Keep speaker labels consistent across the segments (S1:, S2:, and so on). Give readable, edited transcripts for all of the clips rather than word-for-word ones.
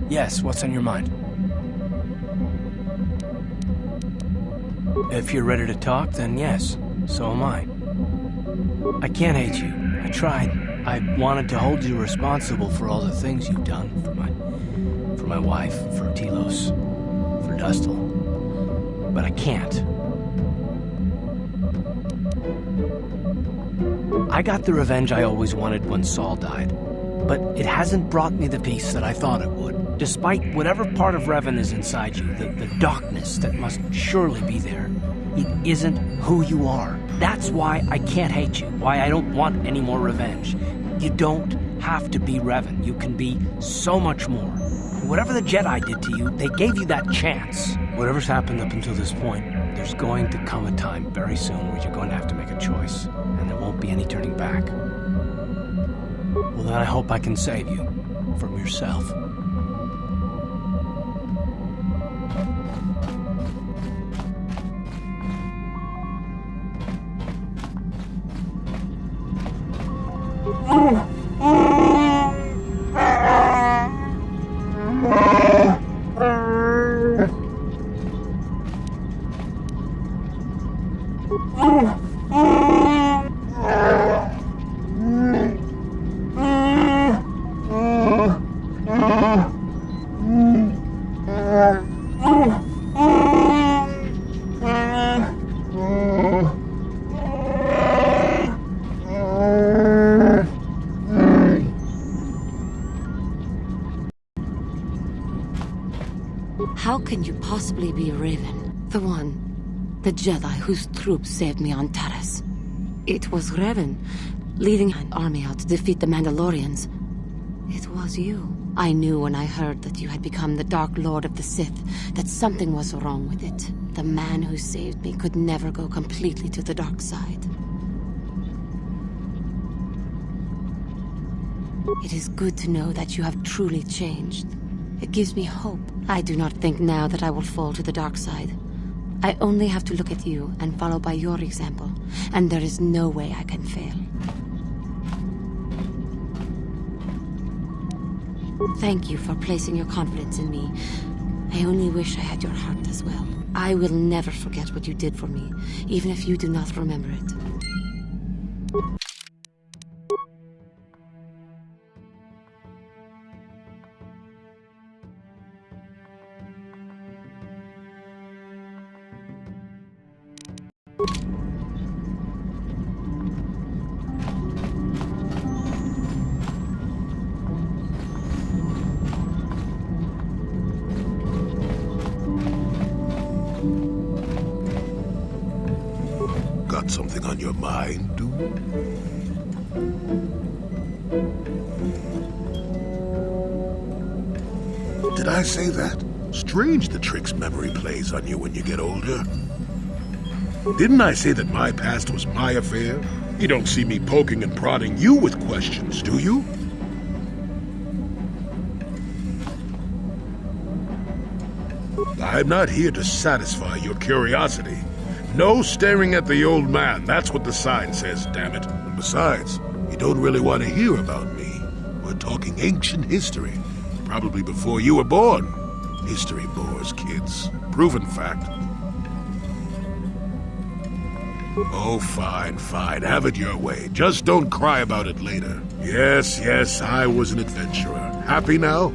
S1: Yes, what's on your mind? If you're ready to talk, then yes, so am I. I can't hate you. I tried. I wanted to hold you responsible for all the things you've done for my wife, for Telos, for Dustil. But I can't. I got the revenge I always wanted when Saul died, but it hasn't brought me the peace that I thought it would. Despite whatever part of Revan is inside you, the darkness that must surely be there, it isn't who you are. That's why I can't hate you, why I don't want any more revenge. You don't have to be Revan. You can be so much more. Whatever the Jedi did to you, they gave you that chance. Whatever's happened up until this point, there's going to come a time very soon where you're going to have to make a choice, and there won't be any turning back. Well, then I hope I can save you from yourself.
S2: How can you possibly be Revan? The Jedi whose troops saved me on Taris. It was Revan, leading an army out to defeat the Mandalorians. It was you. I knew when I heard that you had become the Dark Lord of the Sith, that something was wrong with it. The man who saved me could never go completely to the dark side. It is good to know that you have truly changed. It gives me hope. I do not think now that I will fall to the dark side. I only have to look at you and follow by your example, and there is no way I can fail. Thank you for placing your confidence in me. I only wish I had your heart as well. I will never forget what you did for me, even if you do not remember it.
S3: Got something on your mind, dude? Did I say that? Strange the tricks memory plays on you when you get older. Didn't I say that my past was my affair? You don't see me poking and prodding you with questions, do you? I'm not here to satisfy your curiosity. No staring at the old man, that's what the sign says, damn it. And besides, you don't really want to hear about me. We're talking ancient history, probably before you were born. History bores kids. Proven fact. Oh, fine, fine. Have it your way. Just don't cry about it later. Yes, I was an adventurer. Happy now?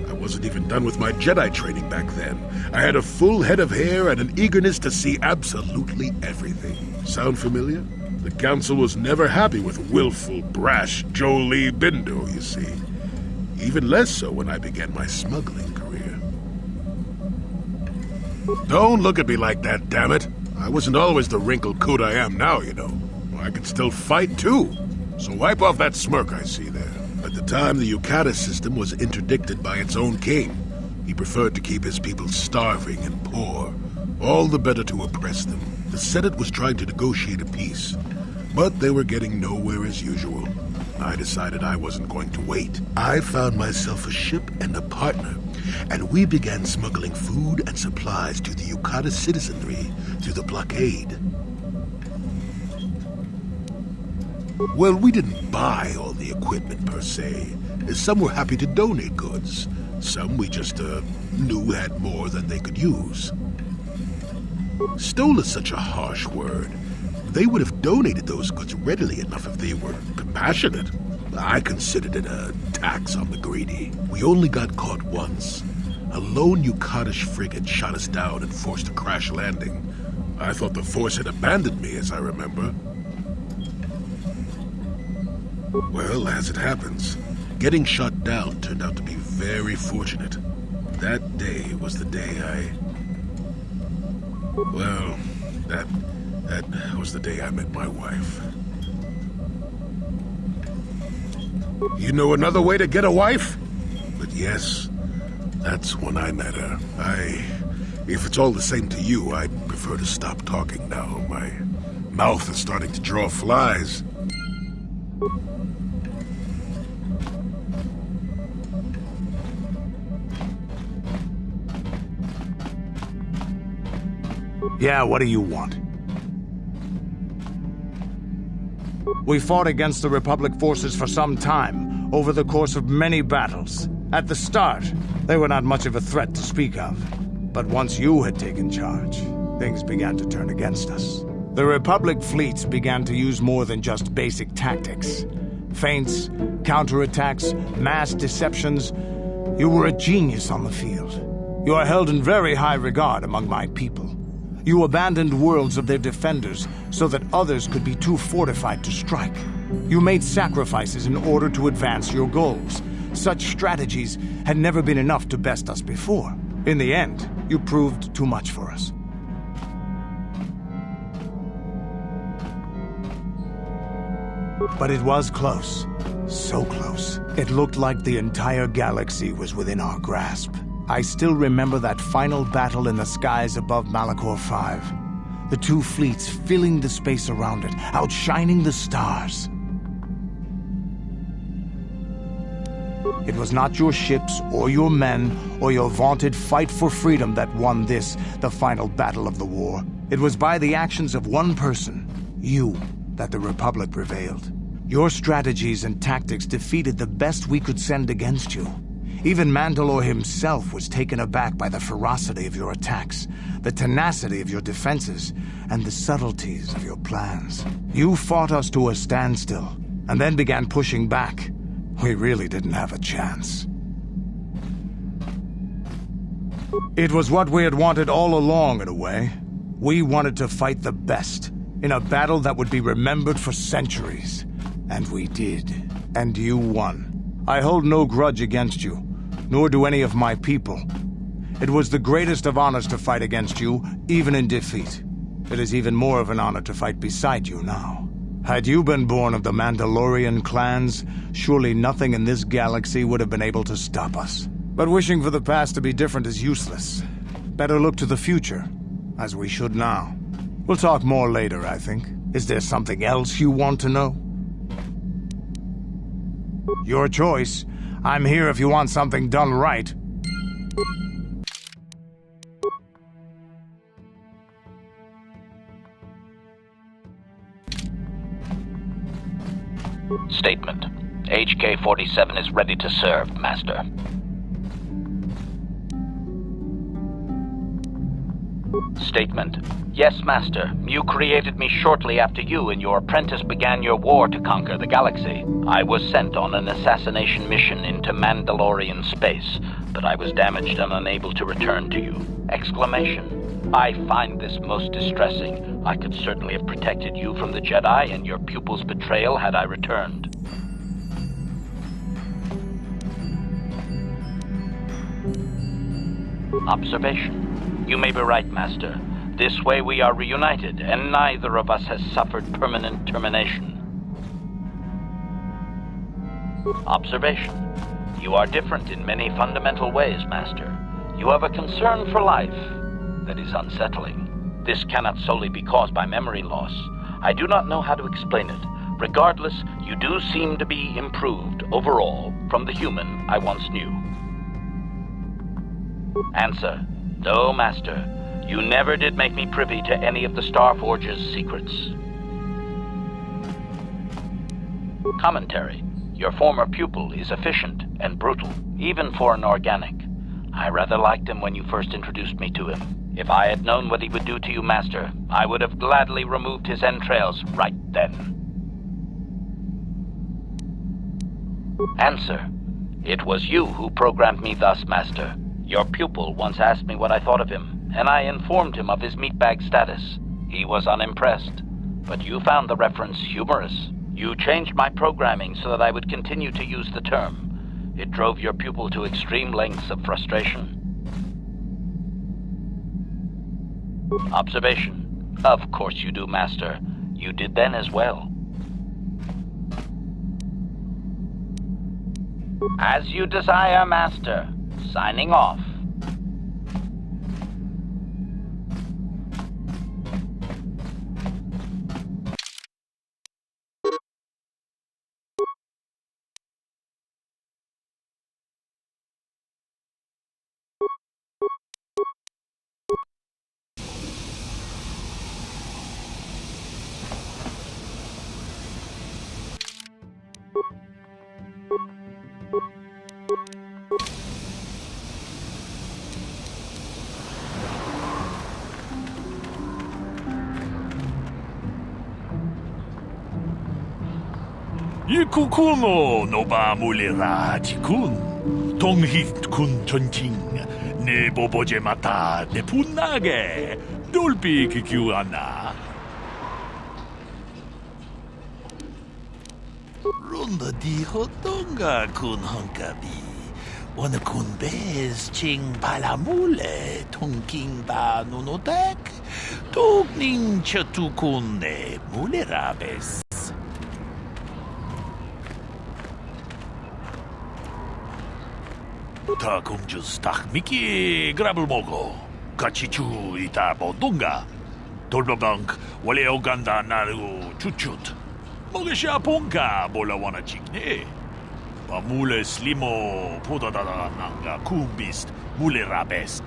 S3: I wasn't even done with my Jedi training back then. I had a full head of hair and an eagerness to see absolutely everything. Sound familiar? The Council was never happy with willful, brash Jolee Bindo, you see. Even less so when I began my smuggling career. Don't look at me like that, damn it. I wasn't always the wrinkled coot I am now, you know. I can still fight, too. So wipe off that smirk I see there. At the time, the Yukata system was interdicted by its own king. He preferred to keep his people starving and poor, all the better to oppress them. The Senate was trying to negotiate a peace, but they were getting nowhere as usual. I decided I wasn't going to wait. I found myself a ship and a partner, and we began smuggling food and supplies to the Yukata citizenry through the blockade. Well, we didn't buy all the equipment per se. Some were happy to donate goods. Some we just, knew had more than they could use. Stole is such a harsh word. They would have donated those goods readily enough if they were compassionate. I considered it a tax on the greedy. We only got caught once. A lone Yukatish frigate shot us down and forced a crash landing. I thought the Force had abandoned me, as I remember. Well, as it happens, getting shot down turned out to be very fortunate. That day was the day Well, that was the day I met my wife. You know another way to get a wife? But yes, that's when I met her. If it's all the same to you, I'd prefer to stop talking now. My mouth is starting to draw flies.
S4: Yeah, what do you want? We fought against the Republic forces for some time, over the course of many battles. At the start, they were not much of a threat to speak of. But once you had taken charge, things began to turn against us. The Republic fleets began to use more than just basic tactics. Feints, counterattacks, mass deceptions. You were a genius on the field. You are held in very high regard among my people. You abandoned worlds of their defenders so that others could be too fortified to strike. You made sacrifices in order to advance your goals. Such strategies had never been enough to best us before. In the end, you proved too much for us. But it was close. So close. It looked like the entire galaxy was within our grasp. I still remember that final battle in the skies above Malachor 5. The two fleets filling the space around it, outshining the stars. It was not your ships, or your men, or your vaunted fight for freedom that won this, the final battle of the war. It was by the actions of one person, you, that the Republic prevailed. Your strategies and tactics defeated the best we could send against you. Even Mandalore himself was taken aback by the ferocity of your attacks, the tenacity of your defenses, and the subtleties of your plans. You fought us to a standstill, and then began pushing back. We really didn't have a chance. It was what we had wanted all along, in a way. We wanted to fight the best, in a battle that would be remembered for centuries. And we did. And you won. I hold no grudge against you, nor do any of my people. It was the greatest of honors to fight against you, even in defeat. It is even more of an honor to fight beside you now. Had you been born of the Mandalorian clans, surely nothing in this galaxy would have been able to stop us. But wishing for the past to be different is useless. Better look to the future, as we should now. We'll talk more later, I think. Is there something else you want to know? Your choice. I'm here if you want something done right.
S5: Statement. HK-47 is ready to serve, Master. Statement. Yes, Master. You created me shortly after you and your apprentice began your war to conquer the galaxy. I was sent on an assassination mission into Mandalorian space, but I was damaged and unable to return to you. Exclamation. I find this most distressing. I could certainly have protected you from the Jedi and your pupil's betrayal had I returned. Observation. You may be right, Master. This way we are reunited, and neither of us has suffered permanent termination. Observation. You are different in many fundamental ways, Master. You have a concern for life that is unsettling. This cannot solely be caused by memory loss. I do not know how to explain it. Regardless, you do seem to be improved overall from the human I once knew. Answer. No, Master. You never did make me privy to any of the Starforge's secrets. Commentary. Your former pupil is efficient and brutal, even for an organic. I rather liked him when you first introduced me to him. If I had known what he would do to you, Master, I would have gladly removed his entrails right then. Answer. It was you who programmed me thus, Master. Your pupil once asked me what I thought of him, and I informed him of his meatbag status. He was unimpressed, but you found the reference humorous. You changed my programming so that I would continue to use the term. It drove your pupil to extreme lengths of frustration. Observation. Of course you do, Master. You did then as well. As you desire, Master. Signing off.
S6: Ikukuno noba mulera jikun. Tonghit kun chonching. Ne boboje mata ne punage. Dolpi kikiwana.
S7: Runda di hotonga kun honkabi. Wana kun bez ching palamule. Tonking ba nunotek. Togning chatukun ne mulerabes.
S6: Ta kumjus tak miki grabul mogo. Kachichu ita bodunga. Dolbabank wale oganda naru chuchut. Mogesha ponka bola wana chikne. Pamule slimo podadada nanga kumbist mule rabes.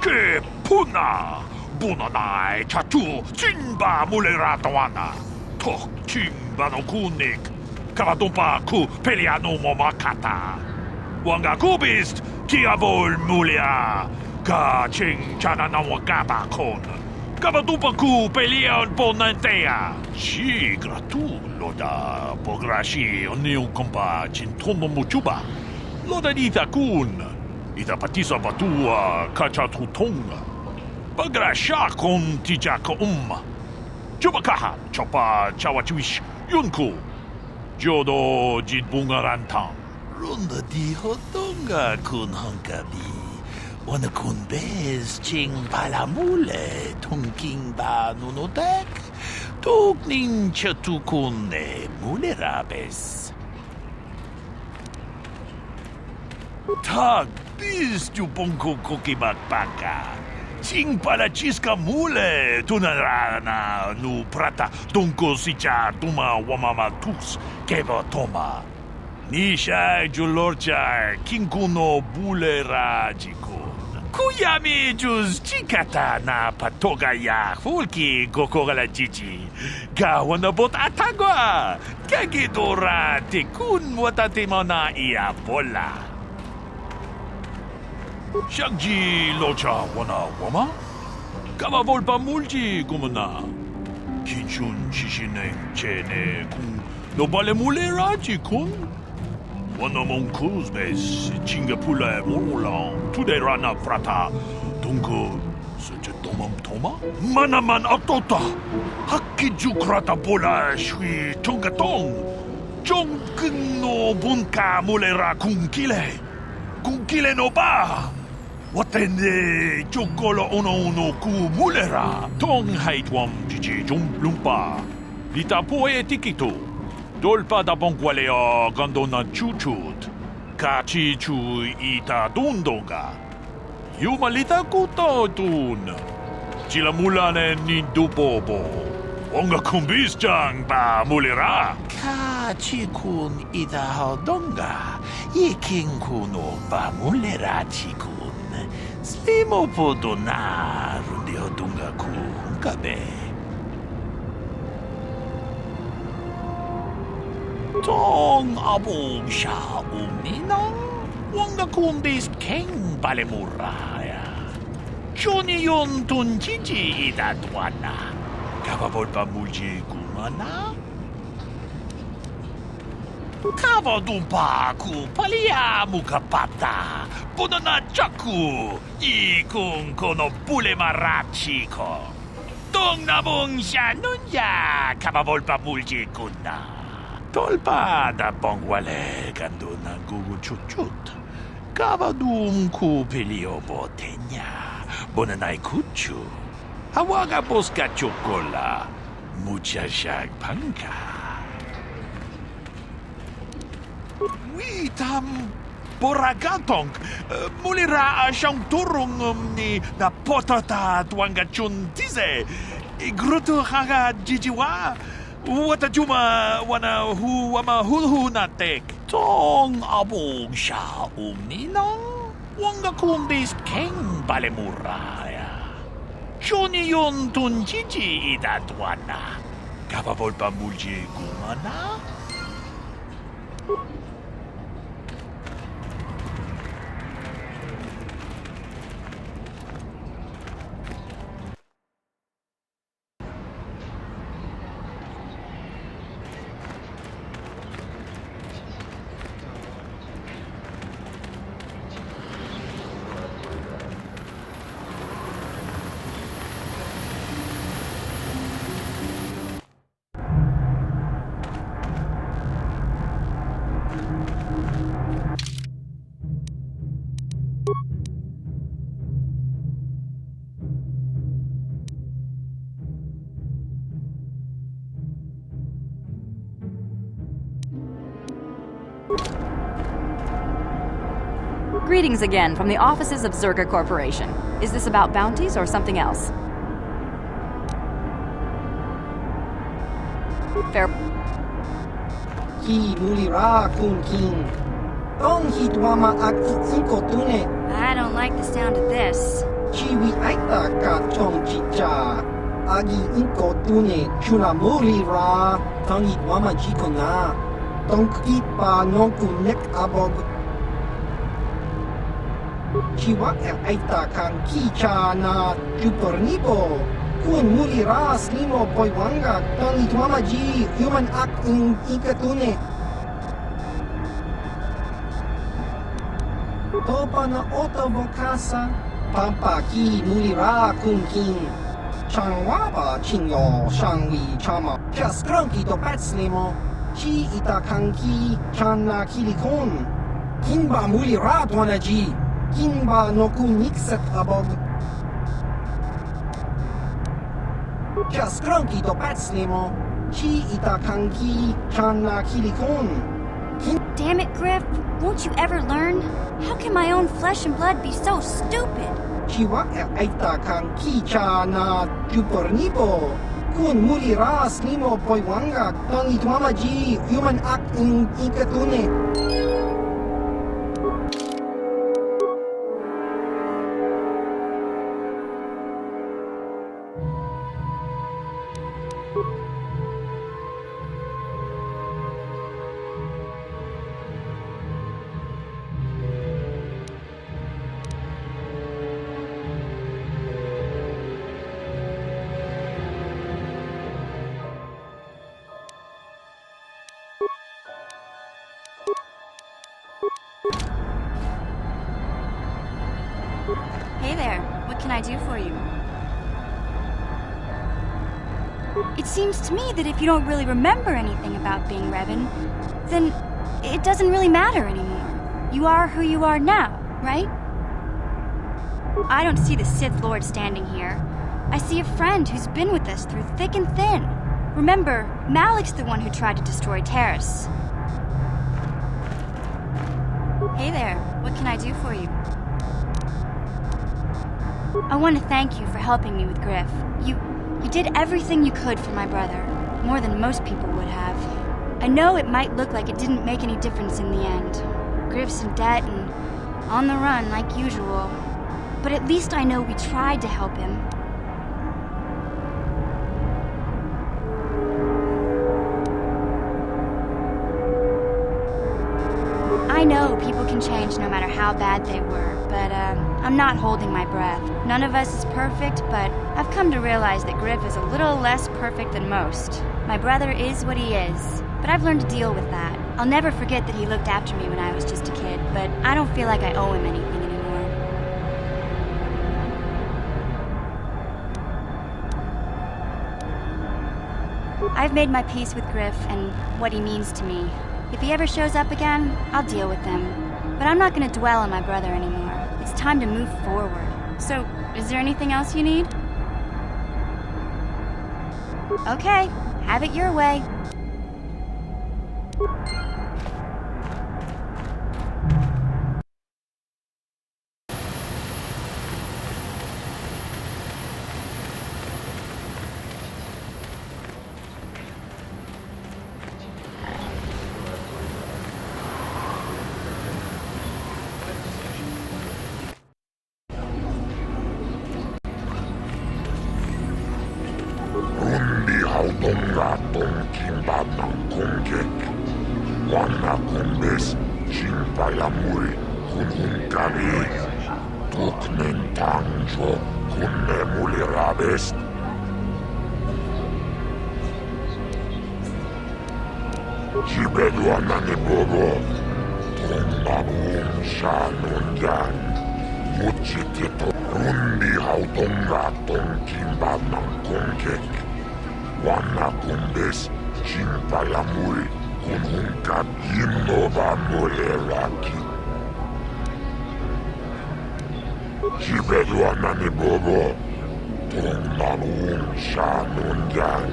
S6: Ke puna bunanai chatu chinba mule ratawana. Tok chimba no kunik. Kavadompa ku peliano momakata. Wanga kubist kiavol mulia. Ka ching chana na wakaba kon. Kavadupa ku pelion ponantea. Si gratu loda pograshi oniu kompa chintono muchuba. Loda ita kun. Ita patisa batua kachatutonga. Pagrasha kon tijaka Chubakaha chopa chawachwish yunku. Jodo jitbungarantang.
S7: Runda di hotonga kun honkabi. Wana kun bez ching palamule. Tonking ba nunotek. Togning chatukun ne mulerabes. Tag bis tu bonko kokibak baka. Ching pala chiska mule. Tunarana nu prata. Donko sicha tuma wamama tus. Keva toma. Nisha julorcha kinkuno bulera jikun. Kuyami juz chikata na patoga ya fulki gokora jiji. Gawana bot atagwa. Kagidora tekun watatemana ia bola. Shagji locha wana wama? Kama volpa multi kumana. Kinchun shishine chene kun nobale mulera jikun. Wana monkuz bes chingapula molan tude rana frata dunko suche tomam toma manaman atota hakiju krata bola shui tungatong jong no bunka mulera kunkile no ba watende chokolo ono ku mulera tong haitwam jiji jom lumpa lita poe tikito Dolpa da bongualeo gandona chuchut. Kachi chu ita dundonga. Yumalita kuto tun. Chila mulane ni dupobo. Onga kumbis jang ba mulira. Kachi kun ita hodonga. Iking kuno ba mulera chikun. Slimo podona rundi hodonga kun kabe. Tong abong sha umnina
S6: Wanga kundis keng balemuraya. Johnny yon tunjiji idatwana. Kava volpa mulji kumana? Kava dumpa ku palia mukapata. Punana chaku. Ikung kono pule marachiko. Tong nabong siya nunya. Kava volpa mulji kuna. Tolpa da bongwale gando na gugu chut. Kava dum ku pelio botenya. Bonanay kuchu. Hawaga boska chokola. Mucha shag panka. Witam boragatong. Mulira siyang turong ni na potata tuanga chuntize. Igruto haga jijiwa. Wata juma wana hu wama hulhu natek. Tong abog siya ninang. Wanga kundis keng balemuraya. Johnny yon tunjiji idatwana. Kavavolpa mulji gumana?
S8: Greetings again from the offices of Zerga Corporation. Is this about bounties or something else? Fair.
S9: Ki mulira kun king. Tong hitwama ak itsinko tune.
S10: I don't like the sound of this.
S9: Chiwi aita ka chong chicha. Agi inko tune chuna mulira. Tong hitwama chiko na. Tong kipa non kunek abog. Chiwa aita kan kicha na jupornipo. Kun mulira slimo poiwanga. Tong hitwama ji human ak in ikatune. Topa na otobo kasa, pampa ki mulira kun king. Changwaba chinyo shangwi chama. Just grunky to patslimo. Chi ita kanki chana kilikon. Kinba mulira dwanaji. Kinba no kun nikset abog. Just grunky to patslimo. Chi ita kanki chana kilikon.
S10: Damn it, Griff. Won't you ever learn? How can my own flesh and blood be so stupid?
S9: Chiwa aita kan kicha na jupornipo. Kun mulira slimo poiwanga tong itwama ji human act in ikatune.
S10: Hey there, what can I do for you? It seems to me that if you don't really remember anything about being Revan, then it doesn't really matter anymore. You are who you are now, right? I don't see the Sith Lord standing here. I see a friend who's been with us through thick and thin. Remember, Malik's the one who tried to destroy Terrace. Hey there, what can I do for you? I want to thank you for helping me with Griff. You did everything you could for my brother, more than most people would have. I know it might look like it didn't make any difference in the end. Griff's in debt and on the run like usual. But at least I know we tried to help him. I know people can change no matter how bad they were, but I'm not holding my breath. None of us is perfect, but I've come to realize that Griff is a little less perfect than most. My brother is what he is, but I've learned to deal with that. I'll never forget that he looked after me when I was just a kid, but I don't feel like I owe him anything anymore. I've made my peace with Griff and what he means to me. If he ever shows up again, I'll deal with him. But I'm not gonna dwell on my brother anymore. It's time to move forward. So, is there anything else you need? Okay, have it your way.
S11: Hautong kimbat ng kongkek. Wana kumbes, chimpayamuri, kunhunkari. Tuknen tangjo, kunne mulirabest. Jibedwa na ni Bobo, tongmanung shanunyan. Muchitito, rundi hautong kimbat ng kongkek. Wana kumbes, chimpayamuri, kunhunkat yinova muleraki. Jibedwa na ni Bobo, tongmanung shanunyan.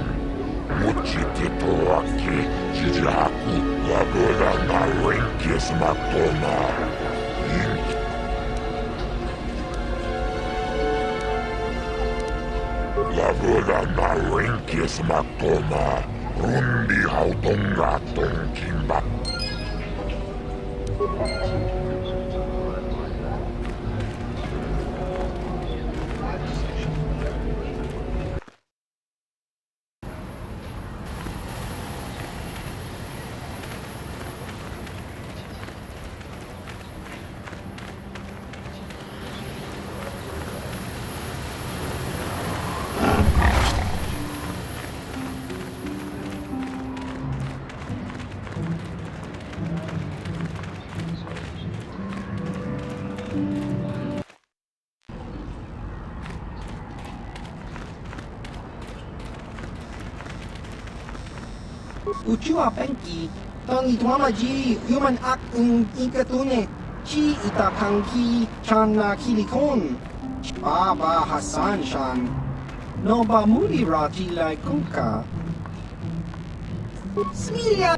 S11: Muchitito aki, jijaku, laboda na renkes matoma. Laboda na renkes matoma. Rundi hautong kimbat.
S9: Uchua penki, tong itwama ji human ak ikatune, chi itakanki chan na kilikon. Baba Hassan shan, no ba muli rati lai kunka. Smilia!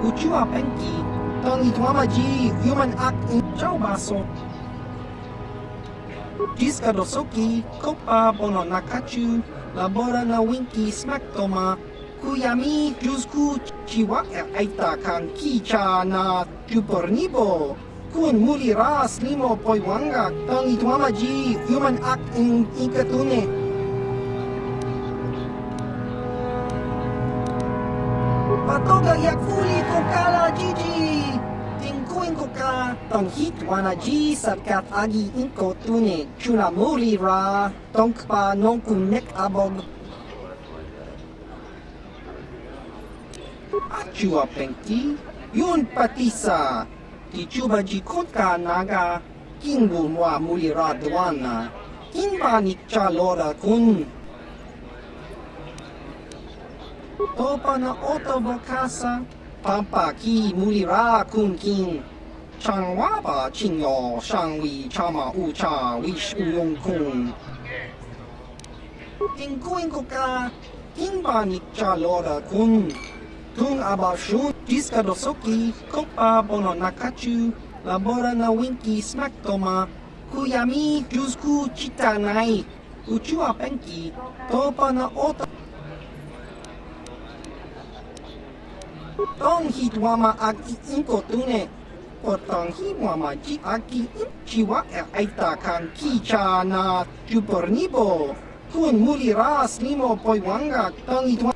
S9: Uchua Penki, Tong Itwamaji, Human Act in Chaubaso. Jiska Dosoki, Kopa Bono Nakachu, Labora na Winki Smaktoma, Kuyami, Jusku, Chiwaka Aita Kan Kicha na Jupornibo, Kun Mulira Slimo Poiwanga, Tong Itwamaji, Human Act in Ikatune. Patoga yak fuli ko kala Gigi. Tingkuin ko ka tong hitwana G sarkat agi inko tune chuna muli ra tong pa nong kunek abog. Achua Penki yun patisa ti chuba G ka naga kingbu mwa muli ra dwana kinba ni chalora kun. Topa na oto vakasa, pampa ki mulira kun king. Changwapa chinyo, shangwi chama ucha, wish uyong kun. Tingkuin ko ka, kinba ni chalora kun. Tung abashun, jiska dosoki, kopa bono nakachu, labora na winki smaktoma, kuyami jusku chitanai, uchua penki, topa na oto. Tong hitwama agi inko tune. Potong hitwama ji agi chiwa aita kan kicha na jupornibo. Kun mulira slimo poiwanga tong hitwama.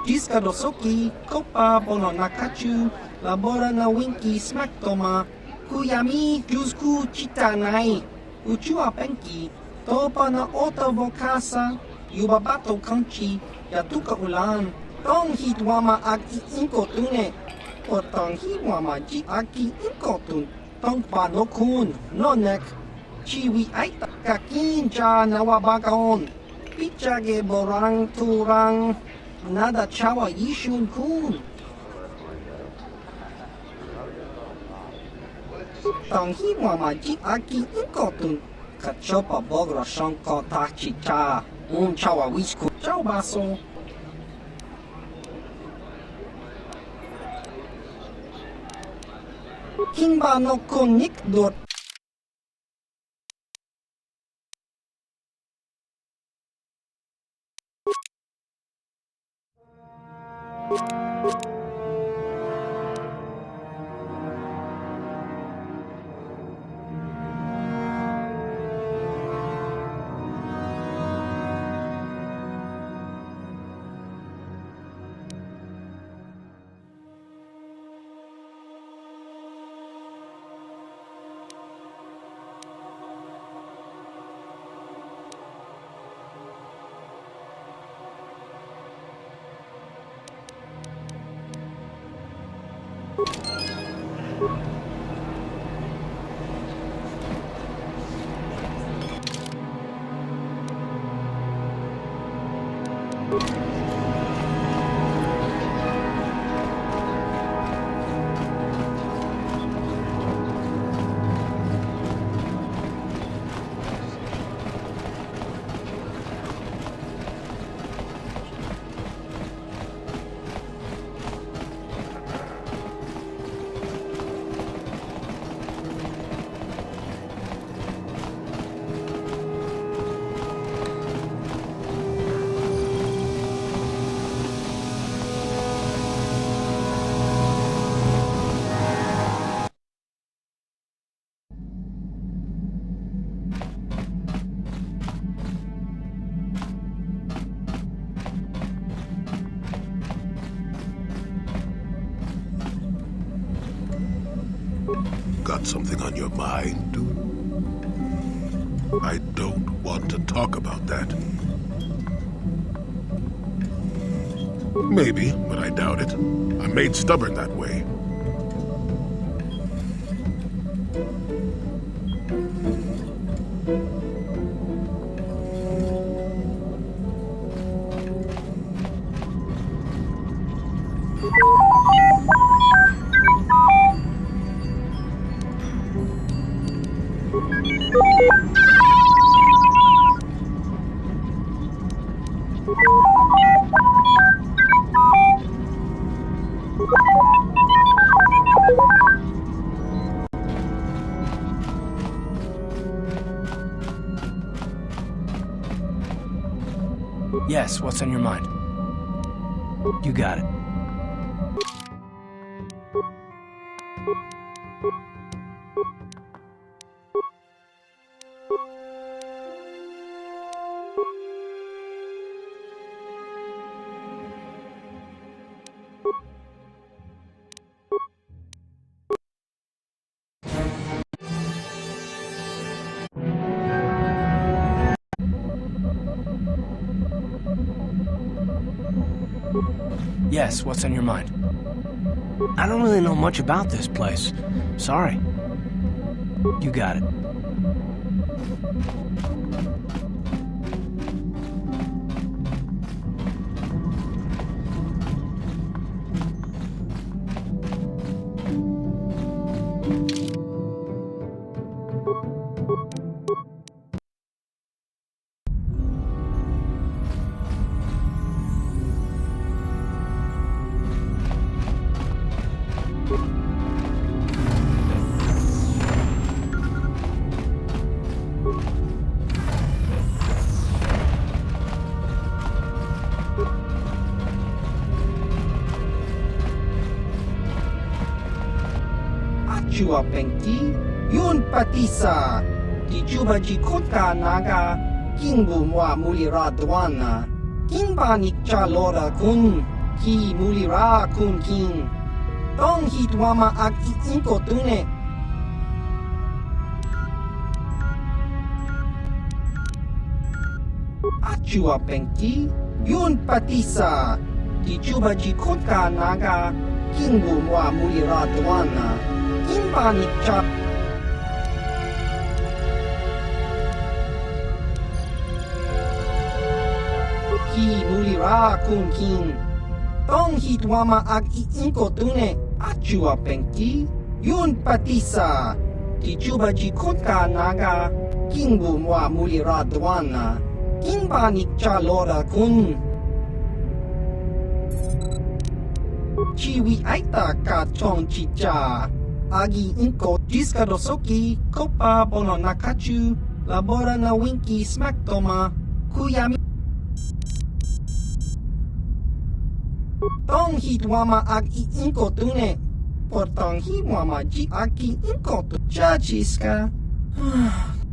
S9: Jiska dosoki, kopa bono nakachu, labora na winki smaktoma. Kuyami jusku chitanai. Uchua penki, topa na oto vokasa, yubabato kanchi, yatuka ulan. Tong hitwama agi inko tune. Potong hitwama ji agi inko tun. Tong panokun, nonek. Chiwi aita kakincha nawabakaon. Pichage borang turang. Nada chawa yishun kun. Tong hitwama ji agi inko tun. Kachopa bogra shanko tachi cha. Chawa wishku. Chao baso. Kimba no konik dot
S3: Got something on your mind, dude? I don't want to talk about that. Maybe, but I doubt it. I'm made stubborn that way.
S1: Yes, what's on your mind? You got it. Yes, what's on your mind? I don't really know much about this place. Sorry. You got it.
S9: Chua Pengki, Yun Patisa, Di Juba Jikutka Naga, Kingbu Mwa Mulira Dwana, Kingba Nikcha Lora Kun, Ki Mulira Kun King, Tong Hitwama Ag Inko Tune. Achua Pengki, Yun Patisa, Di Juba Jikutka Naga, Kingbu Mwa Mulira Dwana, Kingba Nikcha Ki Mulira Kun King, Tong Hitwama Ag Inko Tune, Achua Pengki, Yun Patisa, Di Juba Jikutka Naga, Kingbu Mwa Mulira Dwana, Kingba Nikcha Lora Kun. Chiwi Aita Ka Chong Chicha, Agi Inko Jiskadosoki, Kopa Bono Nakachu, Labora na Winky Smack Toma, Kuyami. Tong hit wama ag iinko tune. Portong hi wama ji aki inko tu. Cha jiska.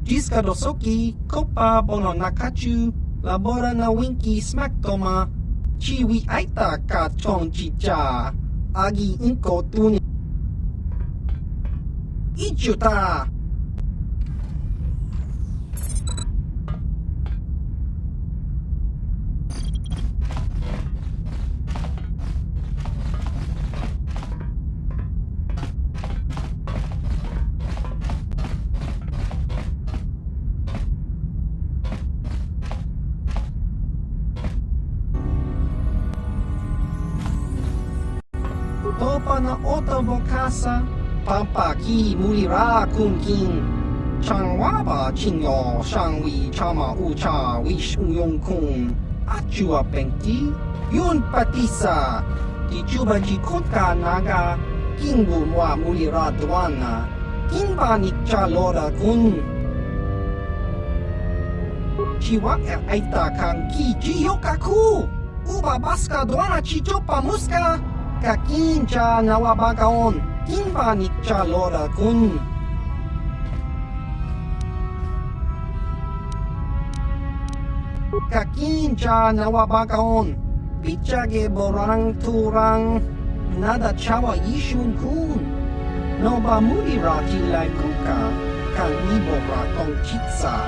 S9: Jiska dosoki, kopa bono nakachu, labora na winki smack toma. Chiwi aita ka chong chicha. Agi inko tune. Ichuta! Topa na otobo kasa, pampa ki mulira kun king. Changwaba chinyo shangwi chama ucha wish uyong kun. Achua pengti, yun patisa. Di juba ji kutka naga, kingbu mwa mulira dwana. Kingba nikcha lora kun. Chiwa aita kang ki jiyokaku. Uba baska dwana chichopa muska. Kakincha nawabagaon, kinba nikcha lora kun. Kakincha nawabagaon, pichage borang turang, nada chawa yishun kun. Noba mulira tilai kuka, kan ibora tong chitsa.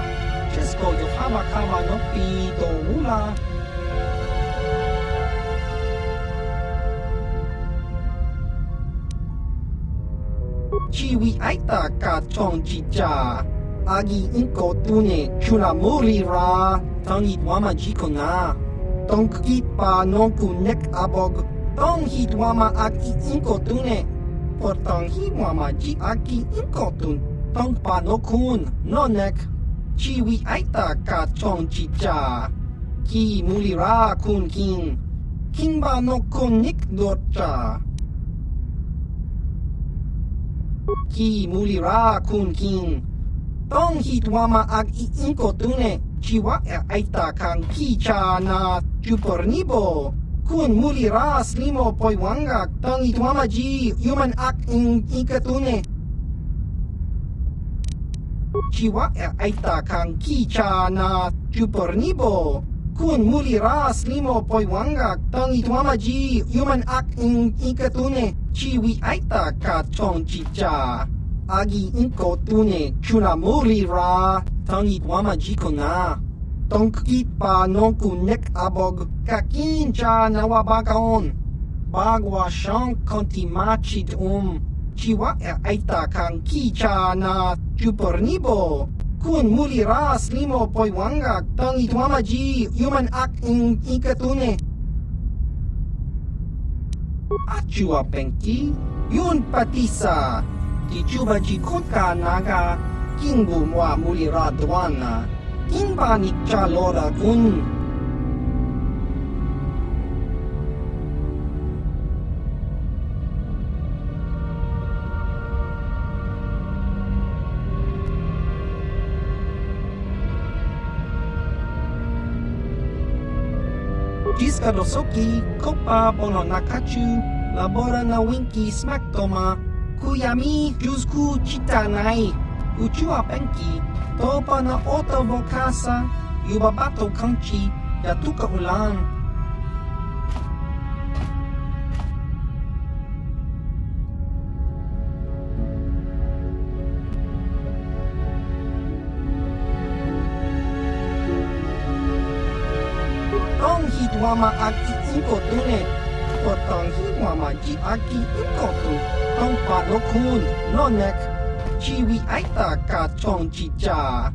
S9: Chesko yohama kama nopi do ula. Chiwi aita ka chong chicha. Agi inko tune chula muri ra. Tong hit wama jiko na. Tong kit pa nonku nek abog. Tong hit wama agi inko tune. Por tong hit wama ji agi inko tun. Tong pa no kun no nek. Chiwi aita ka chong chicha. Ki muli ra kun kin. Kin ba no kun nik dorcha. Ki mulira kun king. Tong hit wama ag iinko tune. Chiwa aita kang ki cha na chupornibo. Kun mulira slimo poi wanga. Tong hit wama ji human ak in ikatune. Chiwa aita kang ki cha na chupornibo. Kun mulira slimo poi wanga. Tong hit wama ji human ak in ikatune. Chiwi aita ka chong chicha. Agi inko tune chuna muri ra. Tangit wama jiko na. Tongkit pa nonku nek abog. Kakincha nawabagaon. Bagwa shang konti machid Chiwa aita kang kicha na chupornibo. Kun muri ra slimo poi wanga. Tangit wama ji human ak in ikatune. Achua pengki, yun patisa. Di juba ji kutka naga, kingbu mwa mulira dwana. Kingba nikcha lora kun. Jiska dosoki, kopa bono nakachu, labora na winki smack toma, kuyami juzku chitanai, uchua penki, topa na otobo kasa, yubabato kanchi, yatuka ulan. Tong hit wama aki inko tune. Potong hit wama ji aki inko tu. Tong pa no kun no nek. Chiwi aita ka chong chicha.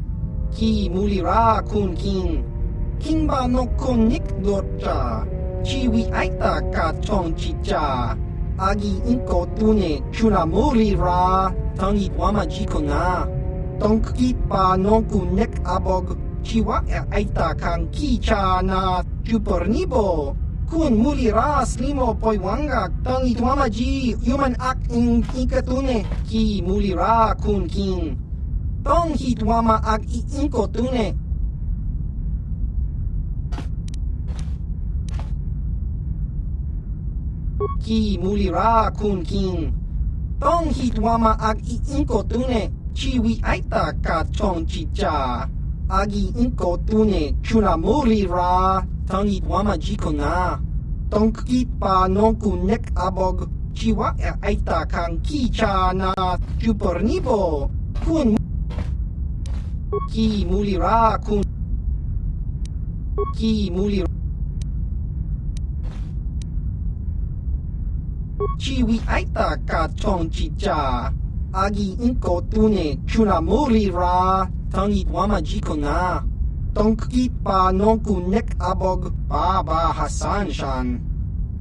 S9: Ki mulira kun king. King ba no kun nik dorcha. Chiwi aita ka chong chicha. Agi inko tune chuna mulira. Tong hit wama jiko na. Tong kit pa no kun nek abog. Chiwa aita kang kicha na chupornibo. Kun mulira slimo poi wanga. Tang itwama ji human ak in ikatune. Ki mulira kun king. Tong hitwama ak iinko tune. Ki mulira kun king. Tong hitwama ag iinko tune. Chiwi aita ka chong chicha. Agi inko tune chuna mulira. Tong hitwama jikona. Tong kit pa nonku nek abog. Chiwa aita kang kicha na chupornibo. Kun Ki mulira kun. Ki mulira. Chiwi aita ka chong chicha. Agi inko tune chuna mulira. Tangi wama jikona. Tongkit pa nonku nek abog Baba Hassan shan.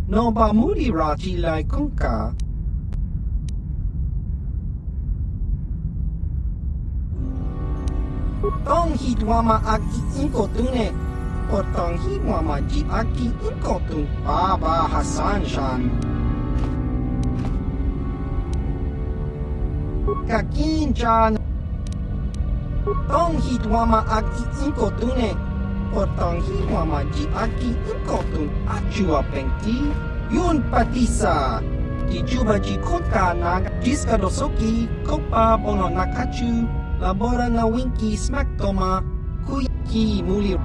S9: No ba mulira jilai kunka. Tong hitwama agi inko tune. Potong hitwama ji agi inko tun Baba Hassan shan. Kakinchan. Tong hitwama agi inko tune. Potong hitwama ji agi inko tun achua pengti. Yun patisa. Dijuba ji konka naga. Jiska dosoki. Kopa bono nakachu. Labora na winki smack toma. Kuiki muli.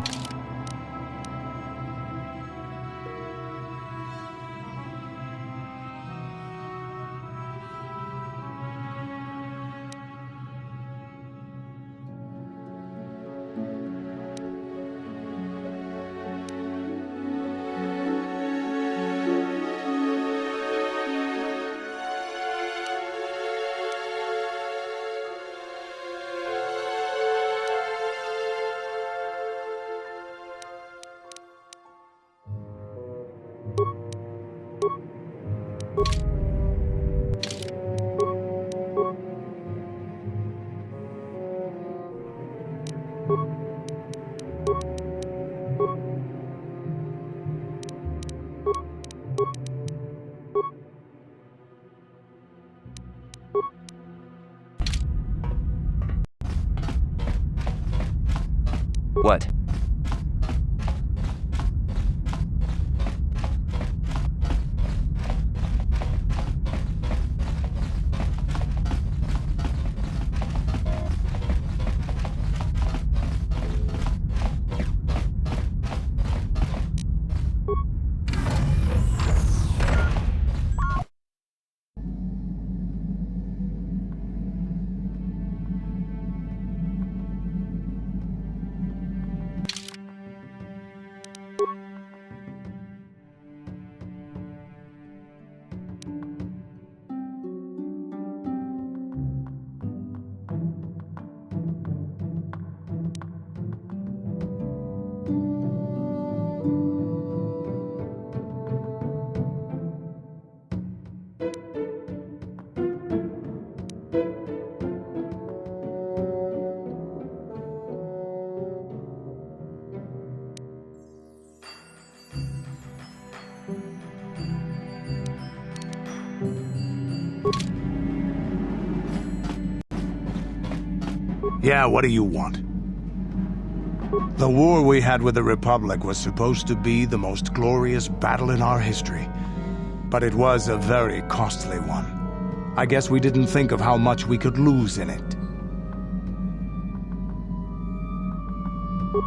S12: What?
S4: Yeah, what do you want? The war we had with the Republic was supposed to be the most glorious battle in our history. But it was a very costly one. I guess we didn't think of how much we could lose in it.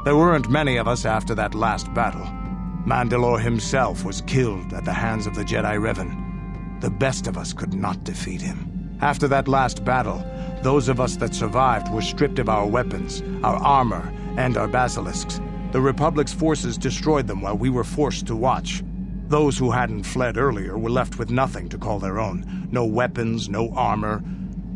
S4: There weren't many of us after that last battle. Mandalore himself was killed at the hands of the Jedi Revan. The best of us could not defeat him. After that last battle, those of us that survived were stripped of our weapons, our armor, and our basilisks. The Republic's forces destroyed them while we were forced to watch. Those who hadn't fled earlier were left with nothing to call their own. No weapons, no armor.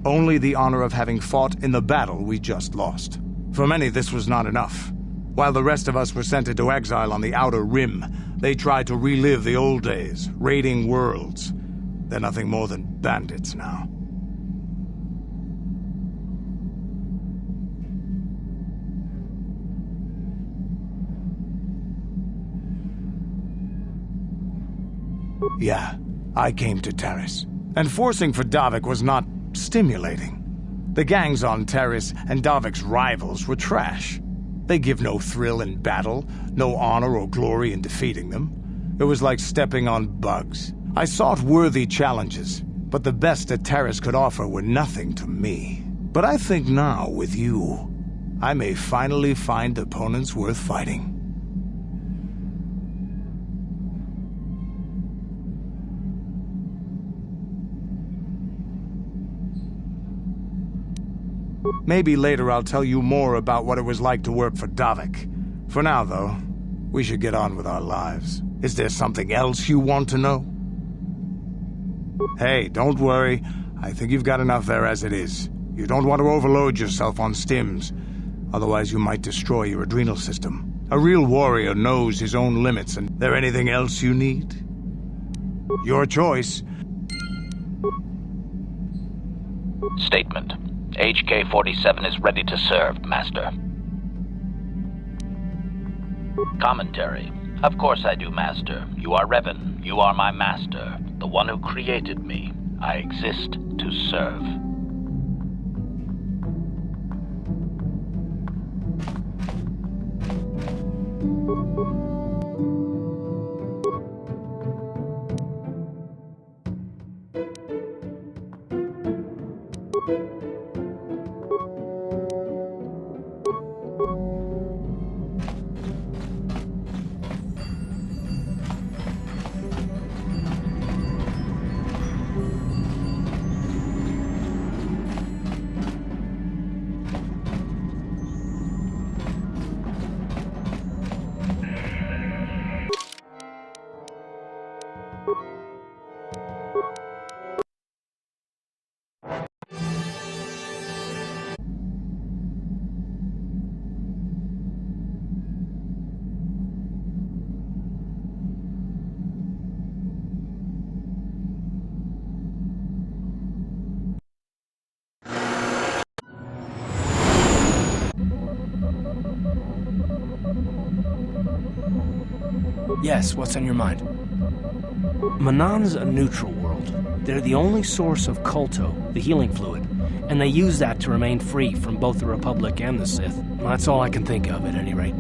S4: Only the honor of having fought in the battle we just lost. For many, this was not enough. While the rest of us were sent into exile on the Outer Rim, they tried to relive the old days, raiding worlds. They're nothing more than bandits now. Yeah, I came to Taris. And forcing for Davik was not stimulating. The gangs on Taris and Davik's rivals were trash. They give no thrill in battle, no honor or glory in defeating them. It was like stepping on bugs. I sought worthy challenges, but the best that Taris could offer were nothing to me. But I think now, with you, I may finally find opponents worth fighting. Maybe later I'll tell you more about what it was like to work for Davik. For now, though, we should get on with our lives. Is there something else you want to know? Hey, don't worry. I think you've got enough there as it is. You don't want to overload yourself on stims. Otherwise you might destroy your adrenal system. A real warrior knows his own limits, and there anything else you need? Your choice.
S5: Statement. HK-47 is ready to serve, Master. Commentary. Of course I do, Master. You are Revan. You are my master. The one who created me. I exist to serve.
S1: Yes, what's on your mind? Manon's a neutral world. They're the only source of Kolto, the healing fluid, and they use that to remain free from both the Republic and the Sith. Well, that's all I can think of, at any rate.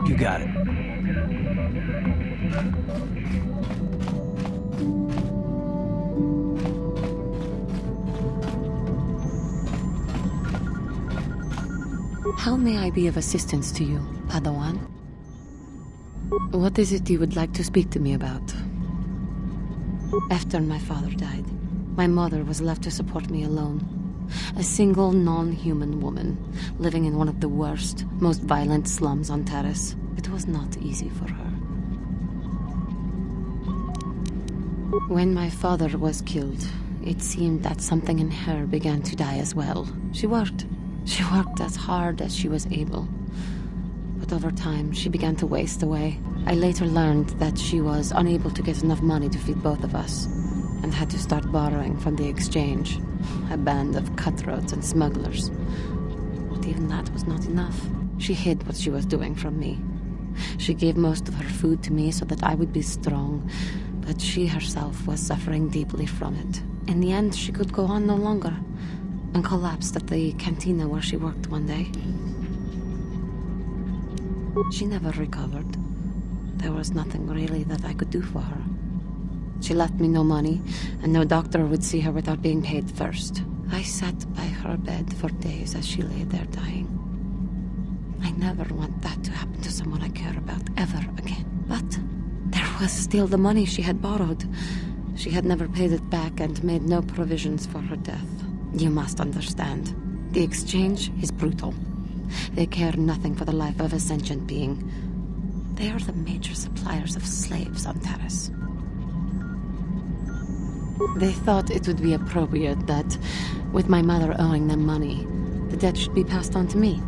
S1: You got it.
S2: How may I be of assistance to you, Padawan? What is it you would like to speak to me about? After my father died, my mother was left to support me alone. A single non-human woman, living in one of the worst, most violent slums on Taris. It was not easy for her. When my father was killed, it seemed that something in her began to die as well. She worked as hard as she was able. But over time, she began to waste away. I later learned that she was unable to get enough money to feed both of us, and had to start borrowing from the exchange, a band of cutthroats and smugglers. But even that was not enough. She hid what she was doing from me. She gave most of her food to me so that I would be strong, but she herself was suffering deeply from it. In the end, she could go on no longer, and collapsed at the cantina where she worked one day. She never recovered. There was nothing really that I could do for her. She left me no money, and no doctor would see her without being paid first. I sat by her bed for days as she lay there dying. I never want that to happen to someone I care about ever again. But there was still the money she had borrowed. She had never paid it back and made no provisions for her death. You must understand. The exchange is brutal. They care nothing for the life of a sentient being. They are the major suppliers of slaves on Taris. They thought it would be appropriate that, with my mother owing them money, the debt should be passed on to me.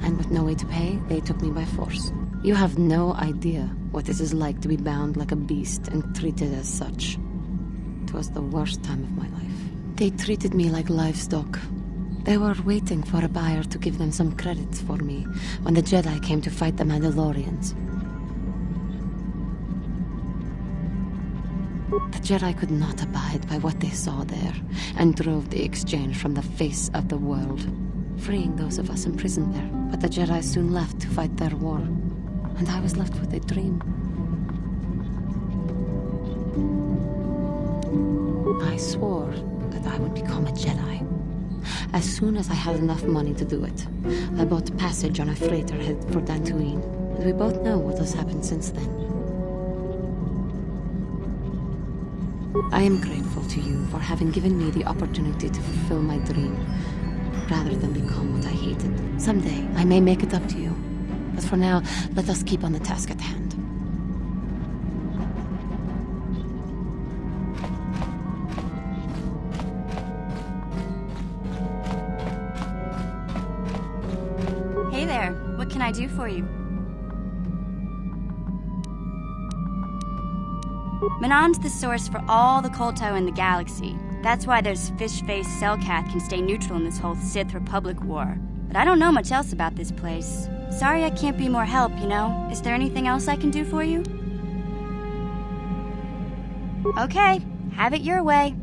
S2: And with no way to pay, they took me by force. You have no idea what it is like to be bound like a beast and treated as such. It was the worst time of my life. They treated me like livestock. They were waiting for a buyer to give them some credit for me when the Jedi came to fight the Mandalorians. The Jedi could not abide by what they saw there, and drove the exchange from the face of the world, freeing those of us imprisoned there. But the Jedi soon left to fight their war, and I was left with a dream. I swore that I would become a Jedi. As soon as I had enough money to do it, I bought passage on a freighter headed for Dantooine, and we both know what has happened since then. I am grateful to you for having given me the opportunity to fulfill my dream, rather than become what I hated. Someday, I may make it up to you. But for now, let us keep on the task at hand.
S10: Hey there, what can I do for you? Manon's the source for all the Kolto in the galaxy. That's why this fish-faced Selkath can stay neutral in this whole Sith Republic war. But I don't know much else about this place. Sorry I can't be more help, you know? Is there anything else I can do for you? Okay, have it your way.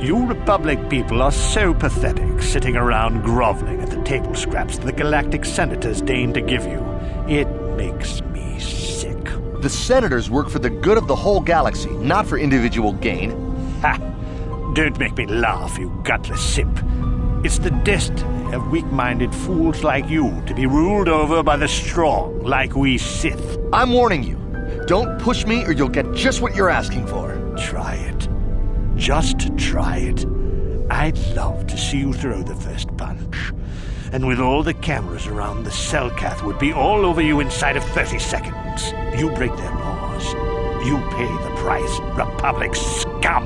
S6: You Republic people are so pathetic, sitting around groveling at the table scraps the galactic senators deign to give you. It makes me sick.
S13: The senators work for the good of the whole galaxy, not for individual gain.
S6: Ha! Don't make me laugh, you gutless simp. It's the destiny of weak-minded fools like you to be ruled over by the strong, like we Sith.
S13: I'm warning you. Don't push me or you'll get just what you're asking for.
S6: Try it. Just try it. I'd love to see you throw the first punch. And with all the cameras around, the Selkath would be all over you inside of 30 seconds. You break their laws. You pay the price, Republic scum.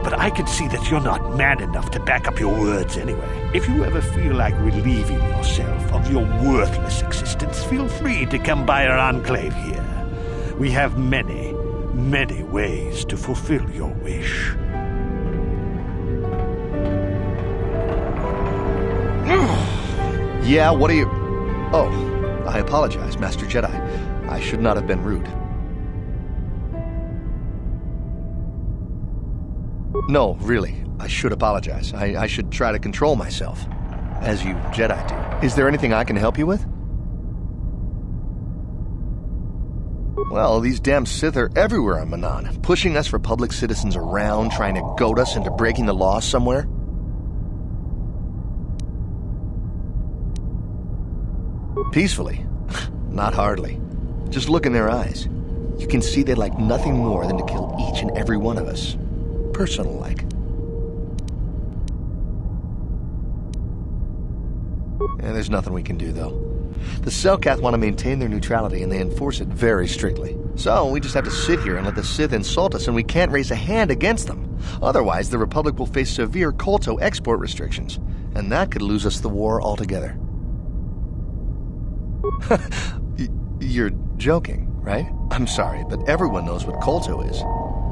S6: But I can see that you're not man enough to back up your words anyway. If you ever feel like relieving yourself of your worthless existence, feel free to come by our enclave here. We have many, many ways to fulfill your wish.
S13: Yeah, what are you... Oh, I apologize, Master Jedi. I should not have been rude. No, really, I should apologize. I should try to control myself, as you Jedi do. Is there anything I can help you with? Well, these damn Sith are everywhere on Manaan, pushing us Republic citizens around, trying to goad us into breaking the law somewhere. Peacefully? Not hardly. Just look in their eyes. You can see they'd like nothing more than to kill each and every one of us. Personal-like. There's nothing we can do, though. The Selkath want to maintain their neutrality, and they enforce it very strictly. So, we just have to sit here and let the Sith insult us, and we can't raise a hand against them. Otherwise, the Republic will face severe Kolto export restrictions, and that could lose us the war altogether. You're joking, right? I'm sorry, but everyone knows what Kolto is.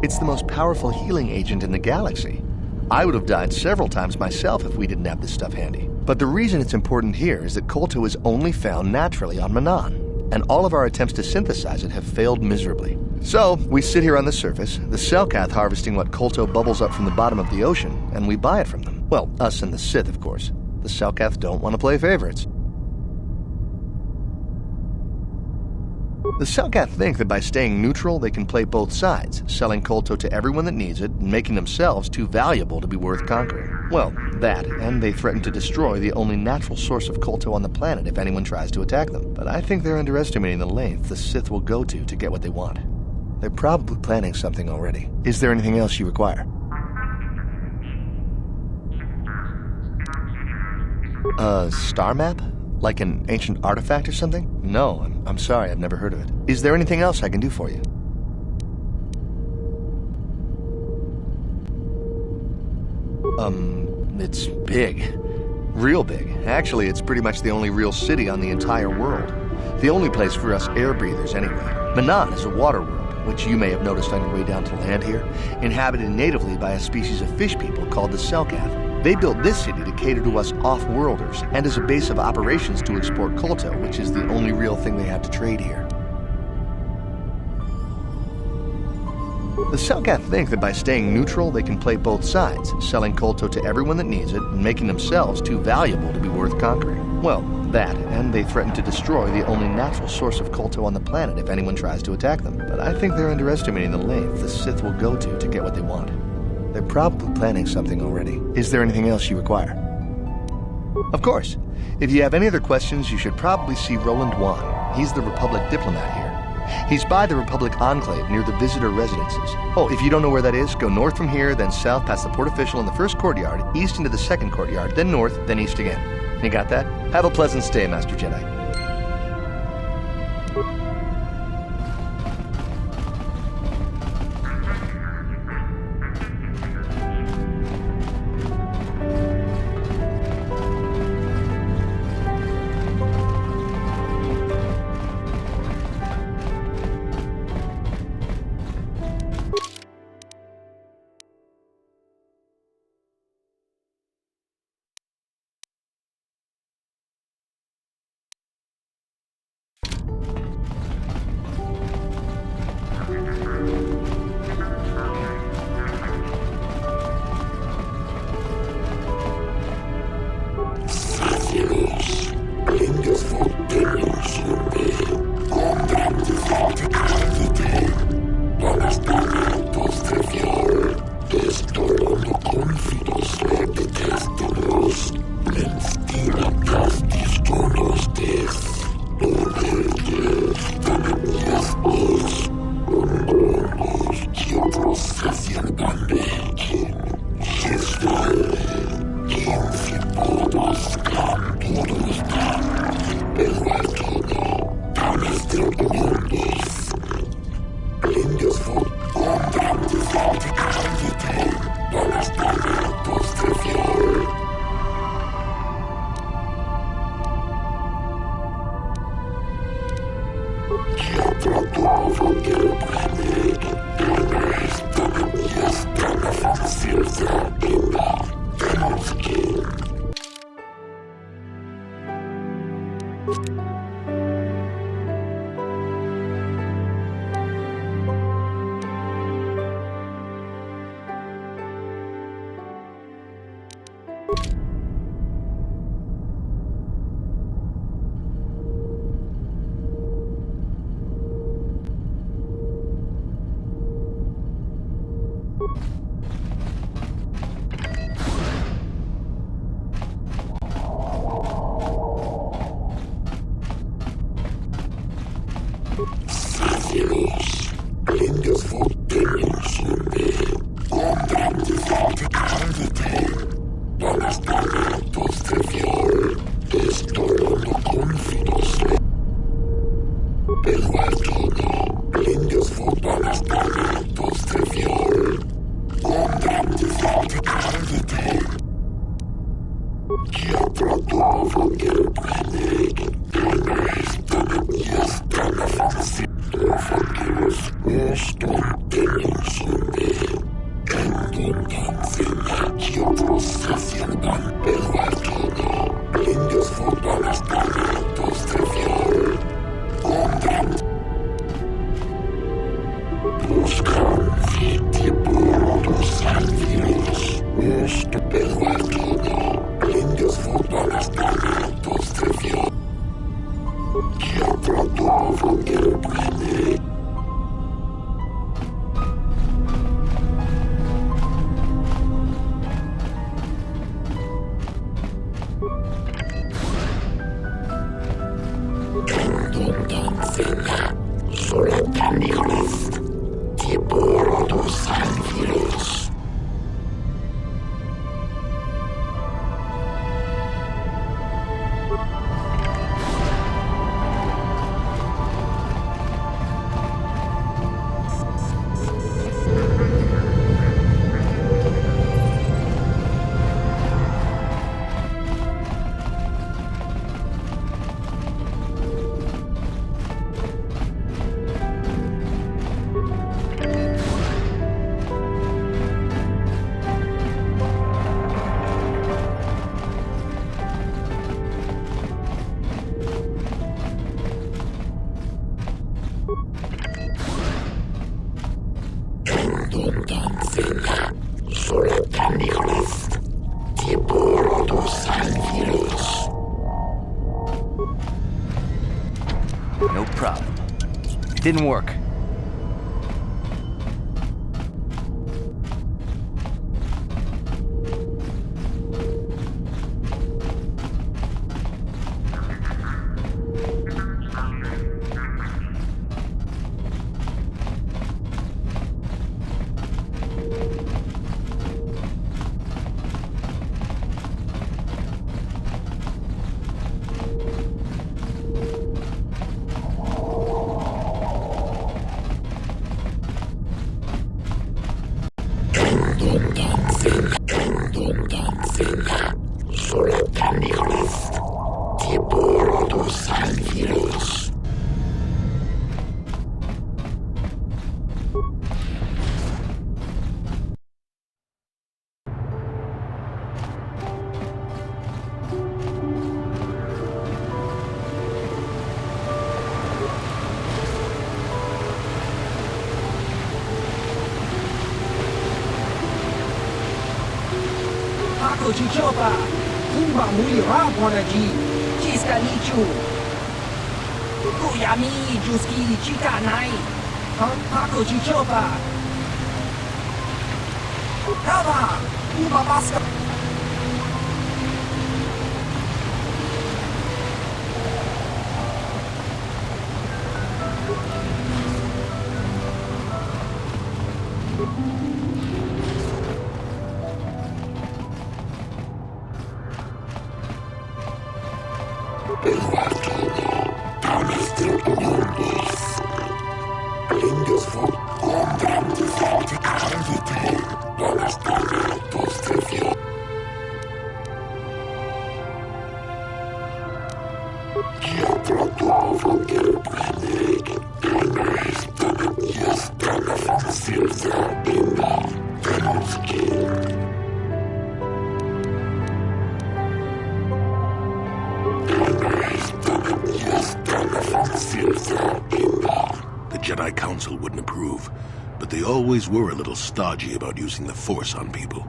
S13: It's the most powerful healing agent in the galaxy. I would have died several times myself if we didn't have this stuff handy. But the reason it's important here is that Kolto is only found naturally on Manaan, and all of our attempts to synthesize it have failed miserably. So, we sit here on the surface, the Selkath harvesting what Kolto bubbles up from the bottom of the ocean, and we buy it from them. Well, us and the Sith, of course. The Selkath don't want to play favorites. The Selkath think that by staying neutral, they can play both sides, selling Kolto to everyone that needs it, and making themselves too valuable to be worth conquering. Well, that, and they threaten to destroy the only natural source of Kolto on the planet if anyone tries to attack them. But I think they're underestimating the length the Sith will go to get what they want. They're probably planning something already. Is there anything else you require? A star map? Like an ancient artifact or something? No, I'm sorry, I've never heard of it. Is there anything else I can do for you? It's big. Real big. Actually, it's pretty much the only real city on the entire world. The only place for us air breathers, anyway. Manaan is a water world, which you may have noticed on your way down to land here, inhabited natively by a species of fish people called the Selkath. They built this city to cater to us off-worlders and as a base of operations to export Kolto, which is the only real thing they have to trade here. The Selkath think that by staying neutral, they can play both sides, selling Kolto to everyone that needs it and making themselves too valuable to be worth conquering. Well, that, and they threaten to destroy the only natural source of Kolto on the planet if anyone tries to attack them. But I think they're underestimating the length the Sith will go to get what they want. They're probably planning something already. Is there anything else you require? Of course. If you have any other questions, you should probably see Roland Wan. He's the Republic diplomat here. He's by the Republic Enclave near the visitor residences. Oh, if you don't know where that is, go north from here, then south past the port official in the first courtyard, east into the second courtyard, then north, then east again. You got that? Have a pleasant stay, Master Jedi.
S12: No problem. Didn't work.
S9: Ako Chichopa, Kumba Muli Raponaji, Chiska Nichu, Kuyami Juski Chika Nai, Ako Chichopa, Kava, Kumba Baska.
S3: The Jedi Council wouldn't approve, but they always were a little stodgy about using the Force on people.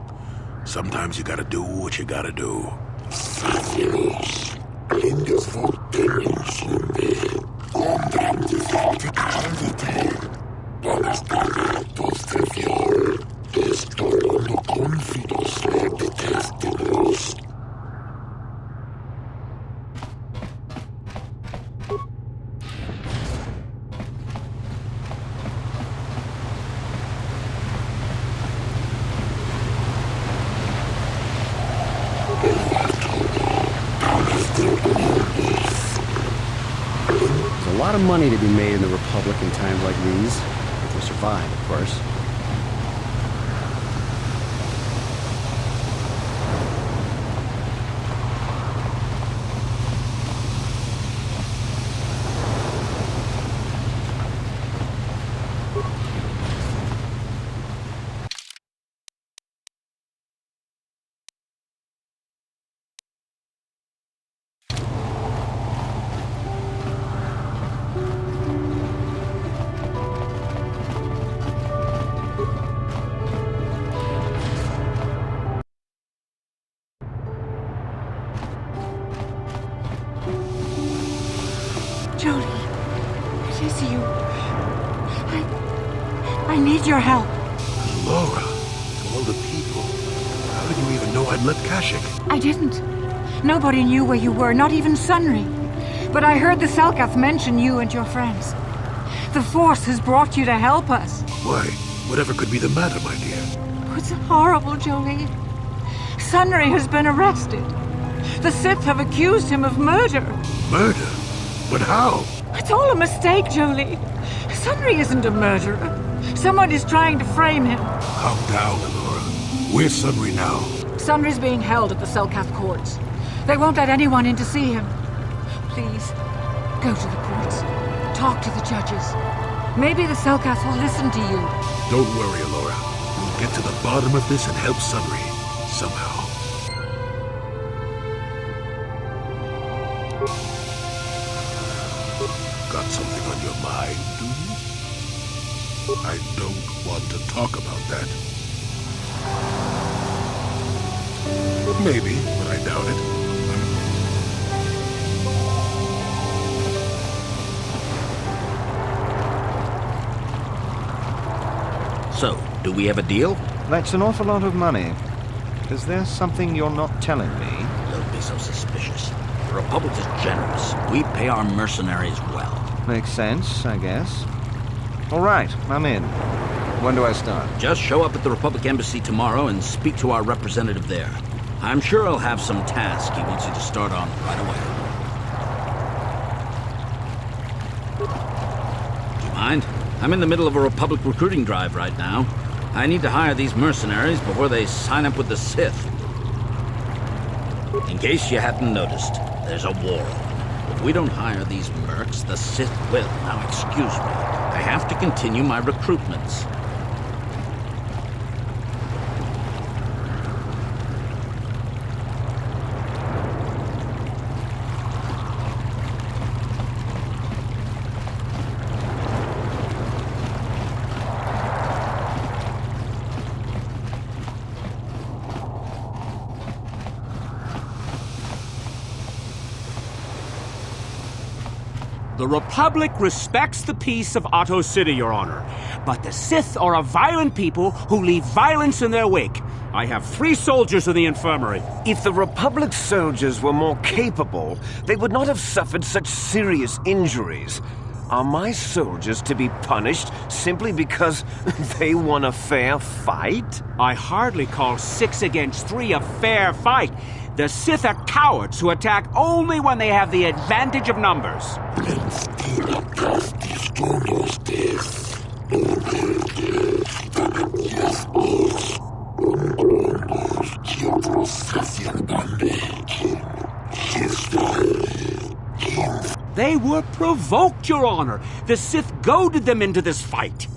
S3: Sometimes you gotta do what you gotta do.
S14: There's a lot of money to be made in the Republic in times like these. If we survive, of course.
S15: Jolie, it is you. I need your help.
S3: Laura, of all the people, how did you even know I'd left Kashyyyk?
S15: I didn't. Nobody knew where you were, not even Sunry. But I heard the Selkath mention you and your friends. The Force has brought you to help us.
S3: Why, whatever could be the matter, my dear?
S15: It's horrible, Jolie. Sunry has been arrested. The Sith have accused him of murder.
S3: Murder? But how?
S15: It's all a mistake, Jolie. Sunry isn't a murderer. Someone is trying to frame him.
S3: Calm down, Alora. Where's Sunry now?
S15: Sunry's being held at the Selkath courts. They won't let anyone in to see him. Please, go to the courts. Talk to the judges. Maybe the Selkath will listen to you.
S3: Don't worry, Alora. We'll get to the bottom of this and help Sunry. Somehow. Got something on your mind, do you? I don't want to talk about that. Maybe, but I doubt it.
S5: So, do we have a deal?
S16: That's an awful lot of money. Is there something you're not telling me?
S5: Don't be so suspicious. The Republic is generous. We pay our mercenaries well.
S16: Makes sense, I guess. All right, I'm in. When do I start?
S5: Just show up at the Republic Embassy tomorrow and speak to our representative there. I'm sure he'll have some task he wants you to start on right away. Do you mind? I'm in the middle of a Republic recruiting drive right now. I need to hire these mercenaries before they sign up with the Sith. In case you hadn't noticed, there's a war. If we don't hire these mercs, the Sith will. Now, excuse me. I have to continue my recruitments.
S1: The Republic respects the peace of Otto City, Your Honor. But the Sith are a violent people who leave violence in their wake. I have 3 soldiers in the infirmary.
S17: If the Republic soldiers were more capable, they would not have suffered such serious injuries. Are my soldiers to be punished simply because they won a fair fight?
S1: I hardly call 6 against 3 a fair fight. The Sith are cowards who attack only when they have the advantage of numbers. They were provoked, Your Honor. The Sith goaded them into this fight.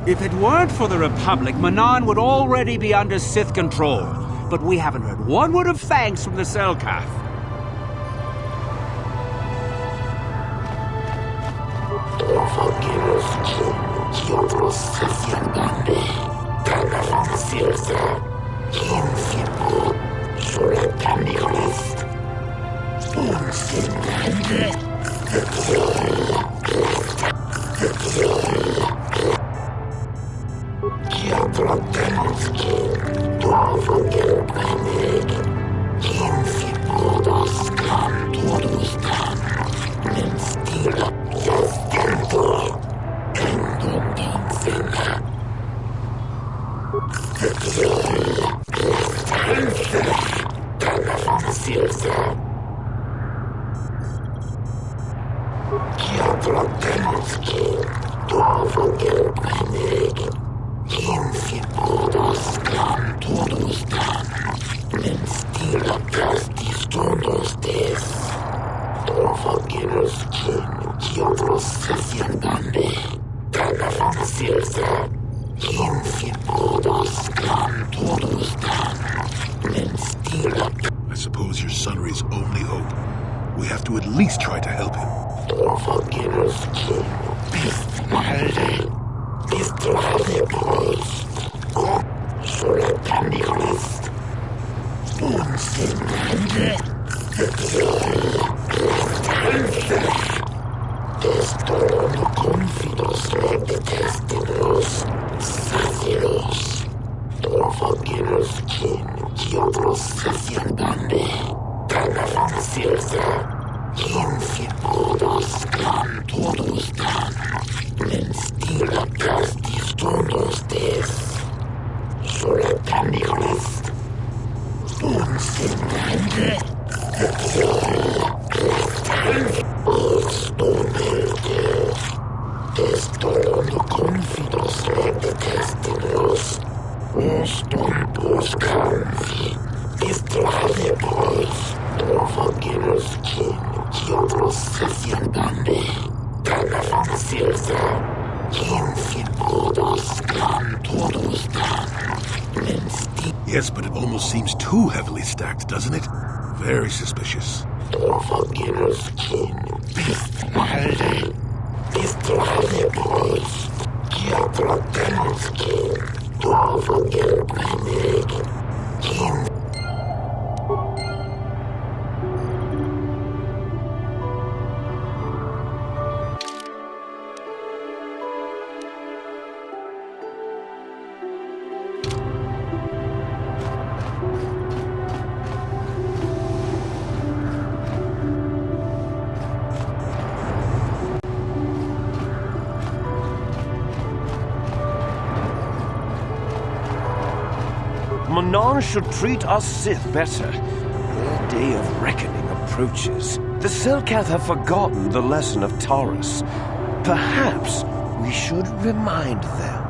S1: If it weren't for the Republic, Manaan would already be under Sith control. But we haven't heard one word of thanks from the Selkath.
S3: I suppose your Sunry's only hope. We have to at least try to help him. Yes, but it almost seems too heavily stacked, doesn't it? Very suspicious.
S17: Manon should treat us Sith better. Their day of reckoning approaches. The Selkath have forgotten the lesson of Taurus. Perhaps we should remind them.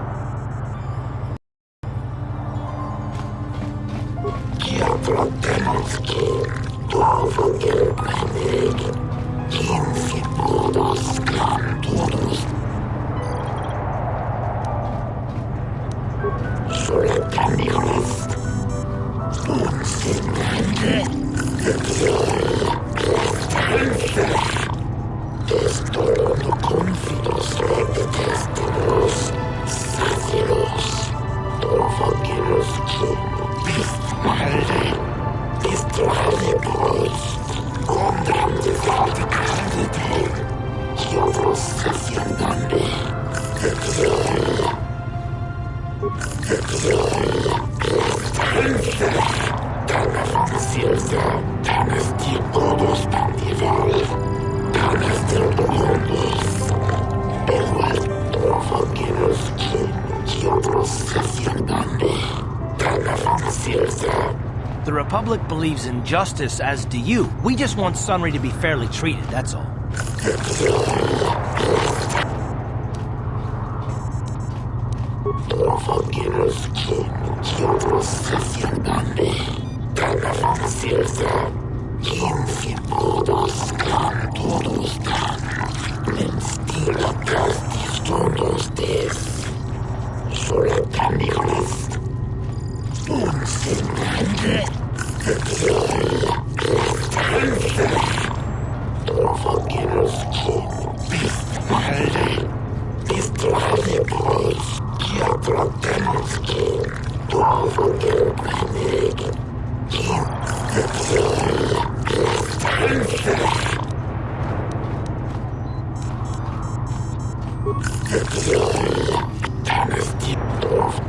S1: The Republic believes in justice, as do you. We just want Sunry to be fairly treated, that's all.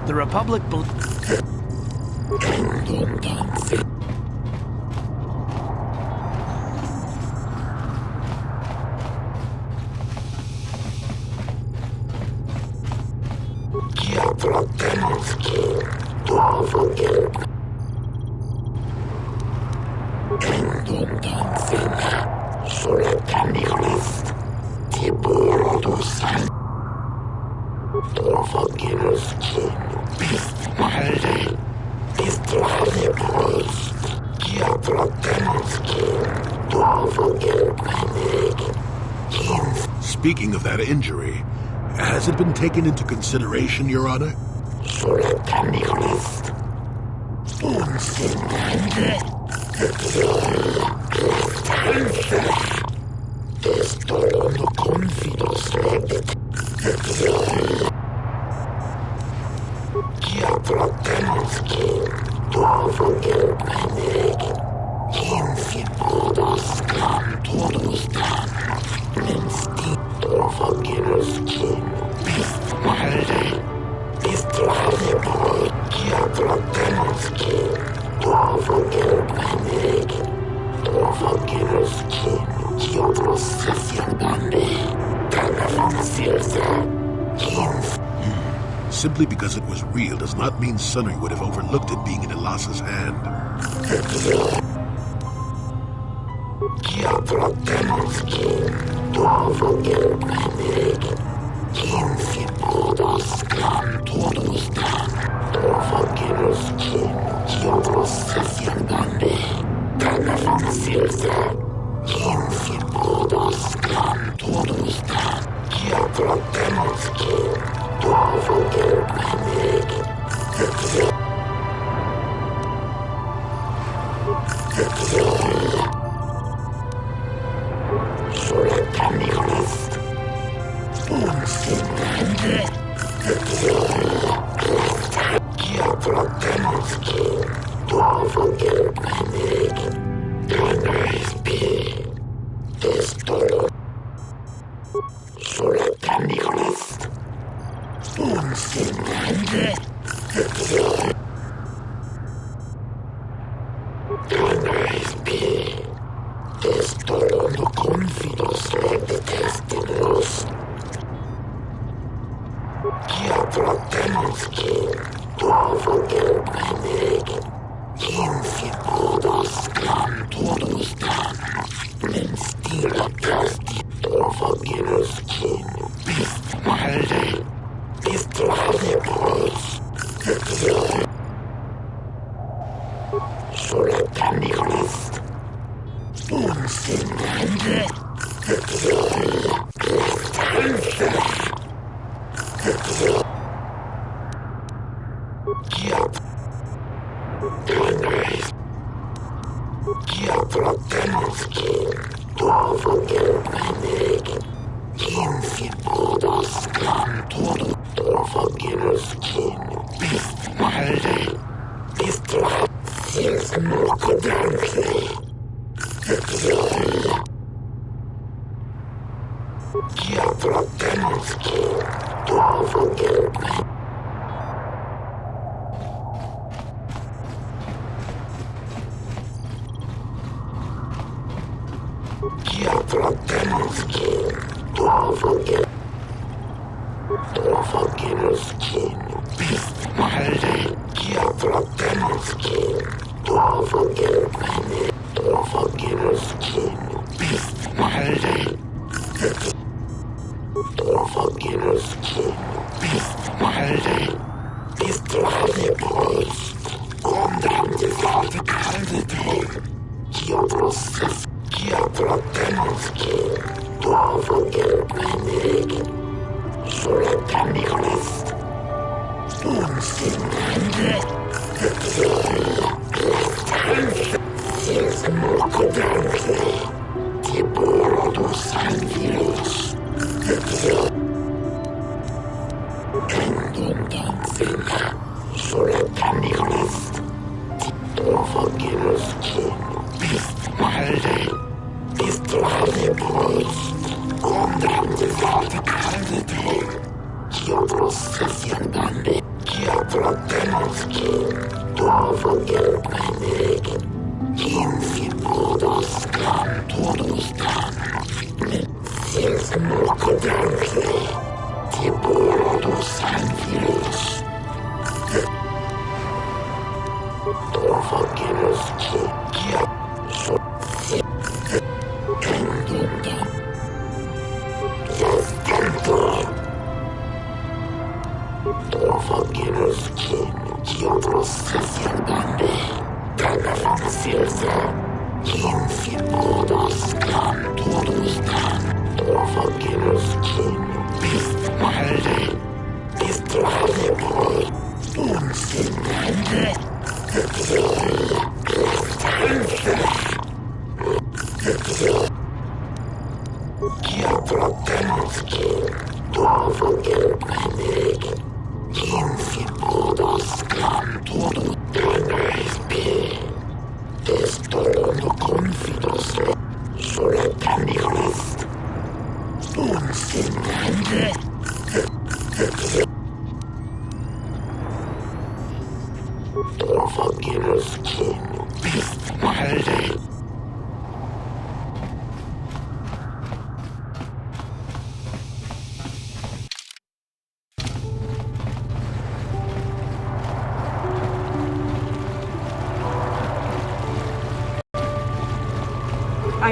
S1: The Republic
S3: Speaking of that injury, has it been taken into consideration, Your Honor? Simply because it was real does not mean Sunry would have overlooked it being in Elas's hand.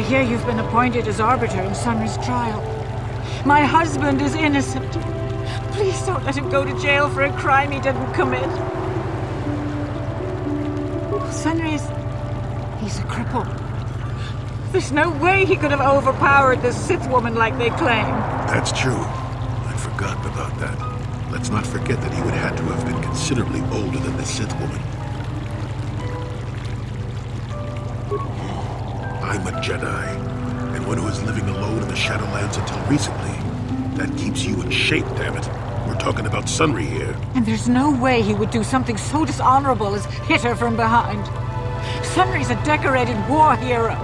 S15: I hear you've been appointed as arbiter in Sunry's trial. My husband is innocent. Please don't let him go to jail for a crime he didn't commit. Sunry he's a cripple. There's no way he could have overpowered the Sith woman like they claim.
S3: That's true. I'd forgotten about that. Let's not forget that he would have to have been considerably older than the Sith woman. I'm a Jedi, and one who is living alone in the Shadowlands until recently. That keeps you in shape, damn it. We're talking about Sunry here.
S15: And there's no way he would do something so dishonorable as hit her from behind. Sunry's a decorated war hero.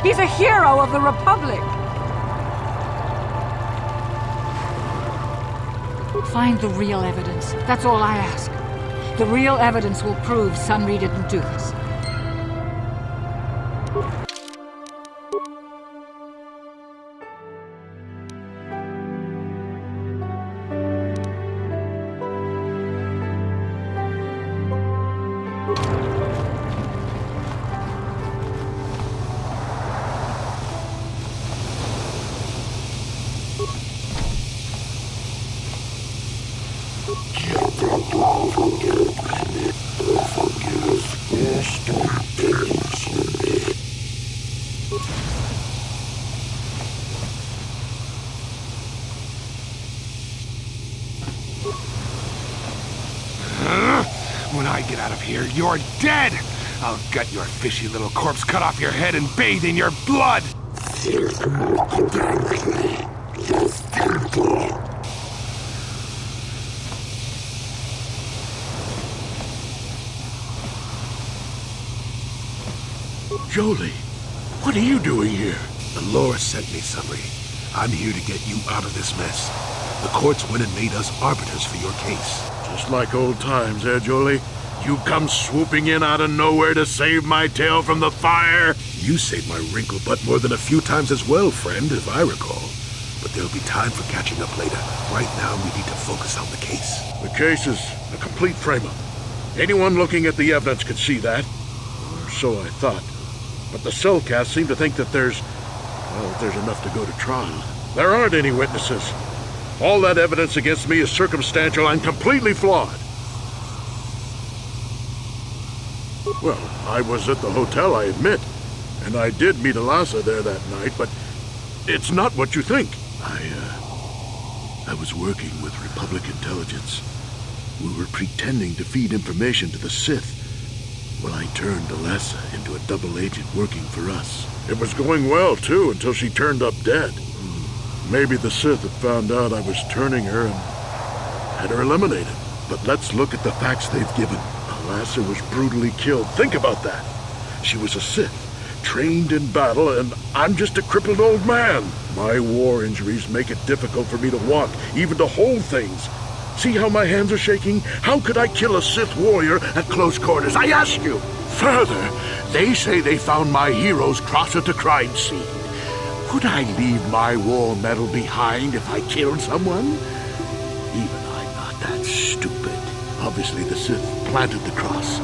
S15: He's a hero of the Republic. Find the real evidence. That's all I ask. The real evidence will prove Sunry didn't do this.
S18: When I get out of here, you're dead! I'll gut your fishy little corpse, cut off your head, and bathe in your blood!
S3: Jolee, what are you doing here? The Lord sent me, Sunry. I'm here to get you out of this mess. The courts went and made us arbiters for your case.
S7: Just like old times, eh, Jolee? You come swooping in out of nowhere to save my tail from the fire?
S3: You saved my wrinkle butt more than a few times as well, friend, if I recall. But there'll be time for catching up later. Right now, we need to focus on the case.
S7: The case is a complete frame-up. Anyone looking at the evidence could see that. Or so I thought. But the Cellcast seem to think that there's enough to go to trial. There aren't any witnesses. All that evidence against me is circumstantial and completely flawed. Well, I was at the hotel, I admit. And I did meet Elassa there that night, but it's not what you think.
S3: I was working with Republic intelligence. We were pretending to feed information to the Sith. Well, I turned Elassa into a double agent working for us.
S7: It was going well, too, until she turned up dead. Maybe the Sith had found out I was turning her and had her eliminated.
S3: But let's look at the facts they've given.
S7: Elassa was brutally killed. Think about that. She was a Sith, trained in battle, and I'm just a crippled old man. My war injuries make it difficult for me to walk, even to hold things. See how my hands are shaking? How could I kill a Sith warrior at close quarters? I ask you!
S3: Further, they say they found my heroes cross at the crime scene. Would I leave my war medal behind if I killed someone? Even I'm not that stupid. Obviously, the Sith planted the cross.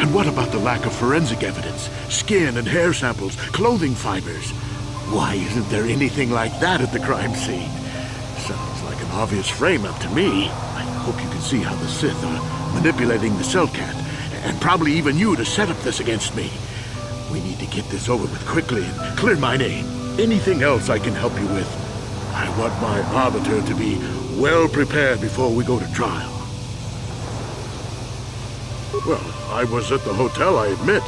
S3: And what about the lack of forensic evidence? Skin and hair samples, clothing fibers. Why isn't there anything like that at the crime scene? Sounds like an obvious frame-up to me. I hope you can see how the Sith are manipulating the Cellcat, and probably even you to set up this against me. We need to get this over with quickly and clear my name. Anything else I can help you with? I want my arbiter to be well prepared before we go to trial.
S7: Well, I was at the hotel, I admit.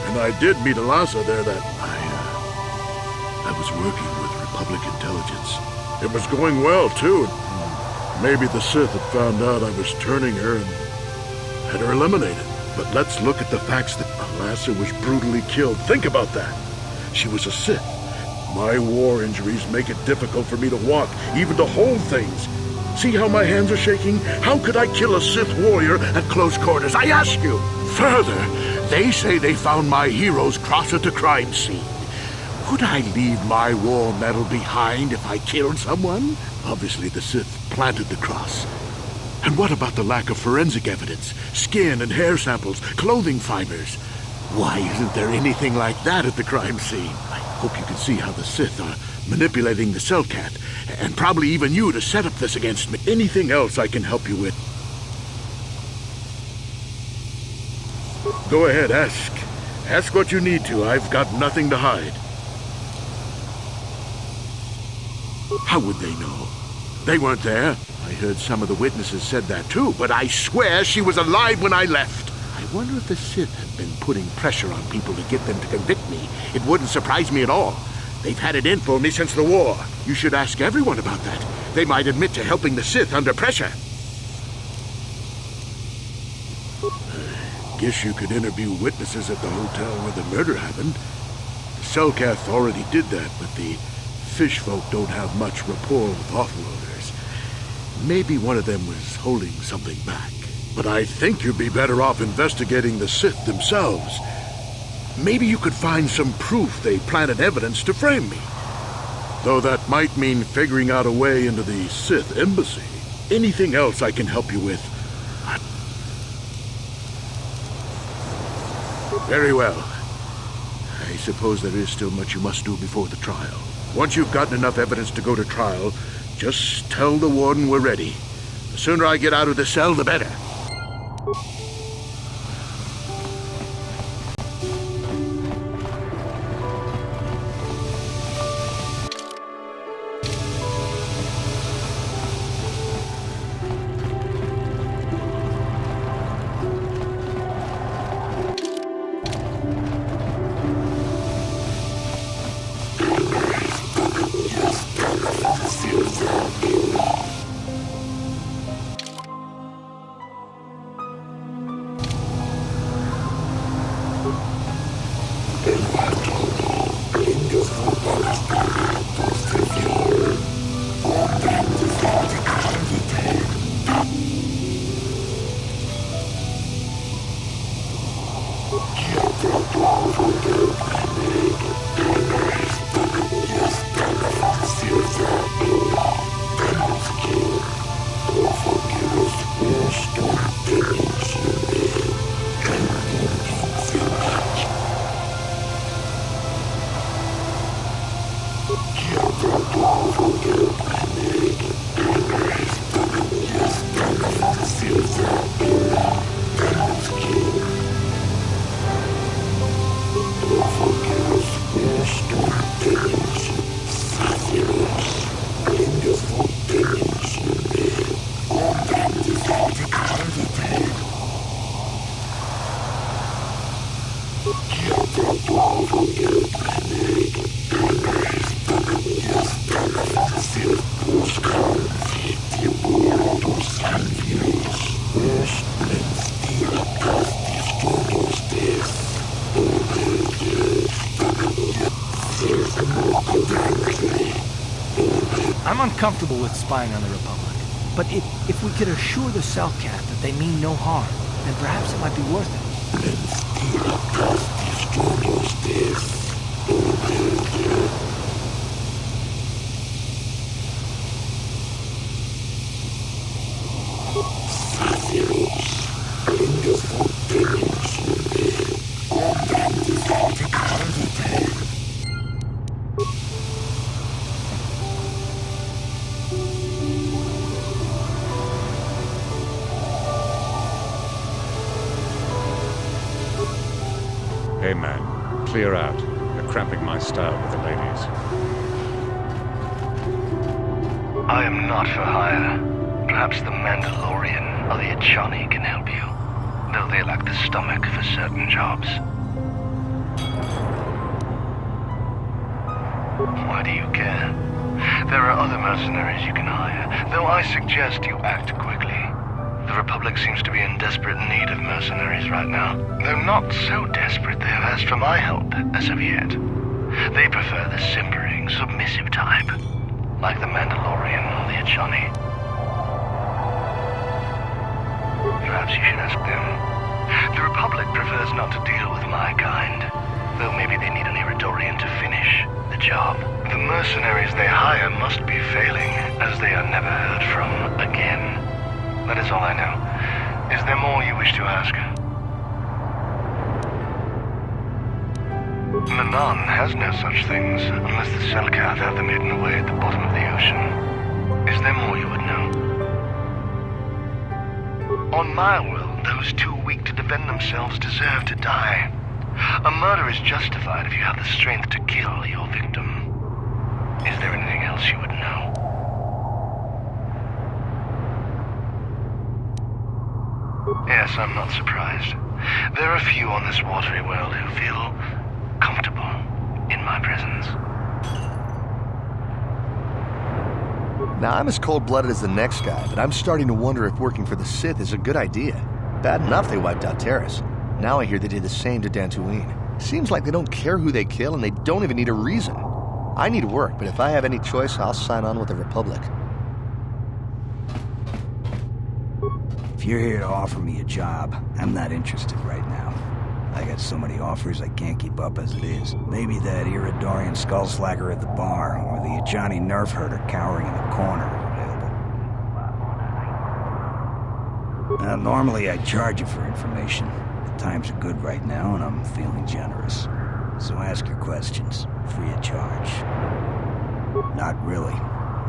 S7: And I did meet Elassa there that...
S3: I was working with Republic intelligence.
S7: It was going well, too. Maybe the Sith had found out I was turning her and had her eliminated. But let's look at the facts that Elassa was brutally killed. Think about that. She was a Sith. My war injuries make it difficult for me to walk, even to hold things. See how my hands are shaking? How could I kill a Sith warrior at close quarters? I ask you!
S3: Further, they say they found my heroes cross at the crime scene. Would I leave my war medal behind if I killed someone? Obviously, the Sith planted the cross. And what about the lack of forensic evidence? Skin and hair samples, clothing fibers. Why isn't there anything like that at the crime scene? I hope you can see how the Sith are manipulating the Cellcat, and probably even you to set up this against me.
S7: Anything else I can help you with? Go ahead, ask. Ask what you need to. I've got nothing to hide. How would they know? They weren't there. I heard some of the witnesses said that too, but I swear she was alive when I left. I wonder if the Sith have been putting pressure on people to get them to convict me. It wouldn't surprise me at all. They've had it in for me since the war. You should ask everyone about that. They might admit to helping the Sith under pressure. Guess you could interview witnesses at the hotel where the murder happened. The Selkath already did that, but the fish folk don't have much rapport with offworlders. Maybe one of them was holding something back. But I think you'd be better off investigating the Sith themselves. Maybe you could find some proof they planted evidence to frame me. Though that might mean figuring out a way into the Sith embassy. Anything else I can help you with? Very well. I suppose there is still much you must do before the trial. Once you've gotten enough evidence to go to trial, just tell the warden we're ready. The sooner I get out of the cell, the better.
S1: I'm uncomfortable with spying on the Republic, but if we could assure the Selkath that they mean no harm, then perhaps it might be worth it.
S19: Hey man, clear out. You're cramping my style with the ladies.
S20: I am not for hire. Perhaps the Mandalorian or the Echani can help you, though they lack the stomach for certain jobs. Why do you care? There are other mercenaries you can hire, though I suggest you act quickly. The Republic seems to be in desperate need of mercenaries right now. Though not so desperate they have asked for my help as of yet. They prefer the simpering, submissive type, like the Mandalorian or the Echani. Perhaps you should ask them. The Republic prefers not to deal with my kind, though maybe they need an Eridorian to finish the job. The mercenaries they hire must be failing, as they are never heard from again. That is all I know. Is there more you wish to ask? Manan has no such things, unless the Selkath have them hidden away at the bottom of the ocean. Is there more you would know? On my world, those too weak to defend themselves deserve to die. A murder is justified if you have the strength to kill your victim. Is there anything else you would know? I'm not surprised. There are few on this watery world who feel comfortable in my presence.
S13: Now, I'm as cold-blooded as the next guy, but I'm starting to wonder if working for the Sith is a good idea. Bad enough they wiped out Terrace. Now I hear they did the same to Dantooine. Seems like they don't care who they kill, and they don't even need a reason. I need work, but if I have any choice, I'll sign on with the Republic.
S21: If you're here to offer me a job, I'm not interested right now. I got so many offers I can't keep up as it is. Maybe that Iridorian skullslacker at the bar, or the Ajani nerf herder cowering in the corner is available. Now, normally I'd charge you for information. The times are good right now, and I'm feeling generous. So ask your questions, free of charge. Not really.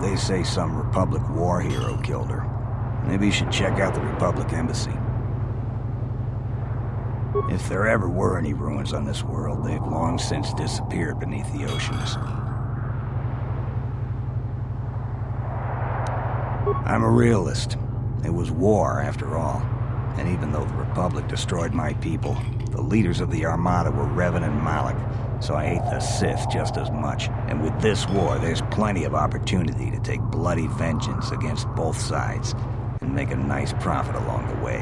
S21: They say some Republic war hero killed her. Maybe you should check out the Republic Embassy. If there ever were any ruins on this world, they've long since disappeared beneath the oceans. I'm a realist. It was war, after all. And even though the Republic destroyed my people, the leaders of the Armada were Revan and Malak, so I hate the Sith just as much. And with this war, there's plenty of opportunity to take bloody vengeance against both sides, and make a nice profit along the way.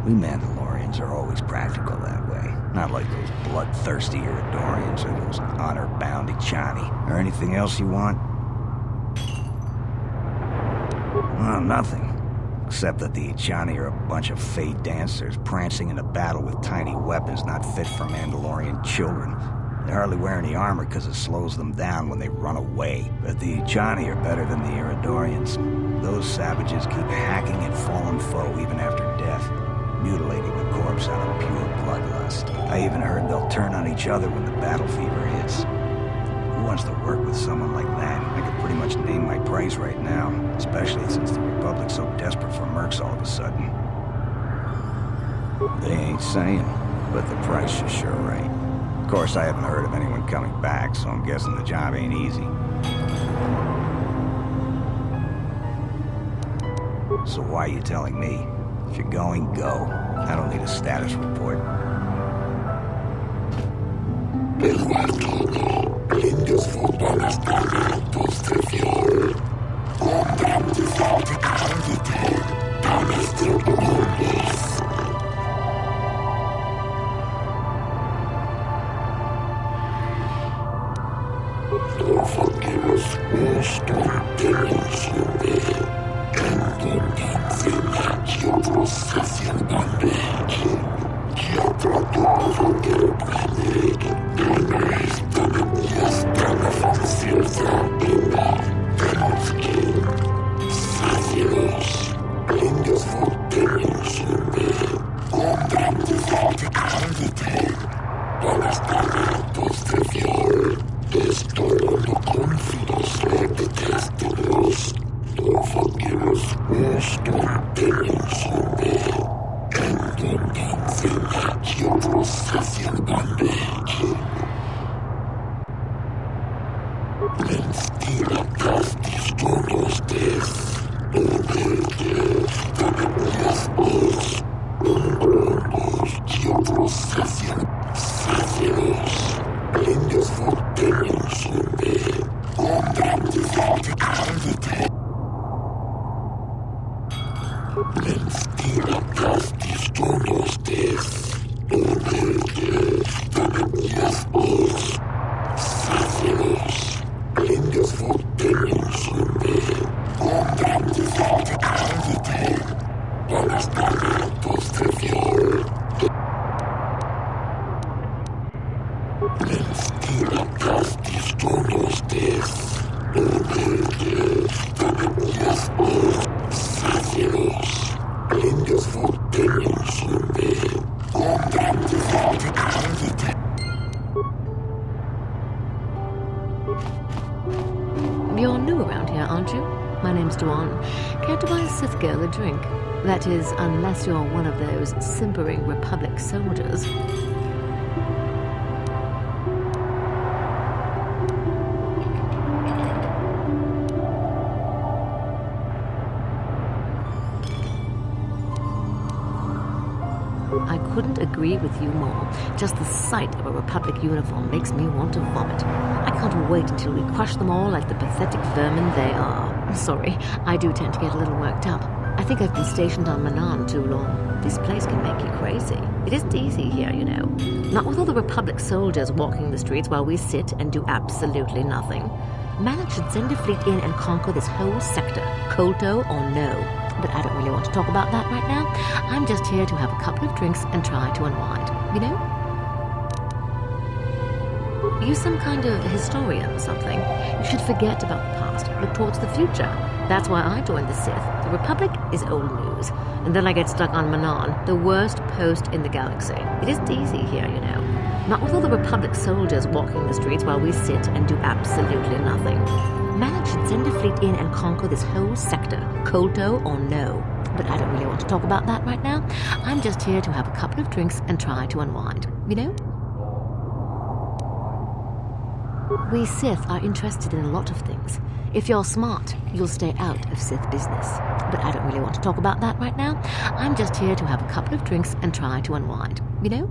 S21: We Mandalorians are always practical that way. Not like those bloodthirsty Iridorians or those honor-bound Ajani. Or anything else you want? Well, nothing. Except that the Ajani are a bunch of fey dancers prancing into battle with tiny weapons not fit for Mandalorian children. They hardly wear any armor because it slows them down when they run away. But the Ajani are better than the Iridorians. Those savages keep hacking at fallen foe even after death, mutilating the corpse out of pure bloodlust. I even heard they'll turn on each other when the battle fever hits. Who wants to work with someone like that? I could pretty much name my price right now, especially since the Republic's so desperate for mercs all of a sudden. They ain't saying, but the price is sure right. Of course, I haven't heard of anyone coming back, so I'm guessing the job ain't easy. So why are you telling me? If you're going, go. I don't need a status report.
S2: You're new around here, aren't you? My name's Duan. Care to buy a Sith girl a drink? That is, unless you're one of those simpering Republic soldiers.
S8: couldn't agree with you more. Just the sight of a Republic uniform makes me want to vomit. I can't wait until we crush them all like the pathetic vermin they are. Sorry, I do tend to get a little worked up. I think I've been stationed on Manan too long. This place can make you crazy. It isn't easy here, you know. Not with all the Republic soldiers walking the streets while we sit and do absolutely nothing. Malak should send a fleet in and conquer this whole sector, Kolto or no. But I don't really want to talk about that right now. I'm just here to have a couple of drinks and try to unwind, you know? You're some kind of historian or something. You should forget about the past, look towards the future. That's why I joined the Sith. The Republic is old news. And then I get stuck on Manan, the worst post in the galaxy. It isn't easy here, you know. Not with all the Republic soldiers walking the streets while we sit and do absolutely nothing. Malak should send a fleet in and conquer this whole sector, Kolto or no. But I don't really want to talk about that right now. I'm just here to have a couple of drinks and try to unwind, you know? We Sith are interested in a lot of things. If you're smart, you'll stay out of Sith business. But I don't really want to talk about that right now. I'm just here to have a couple of drinks and try to unwind, you know?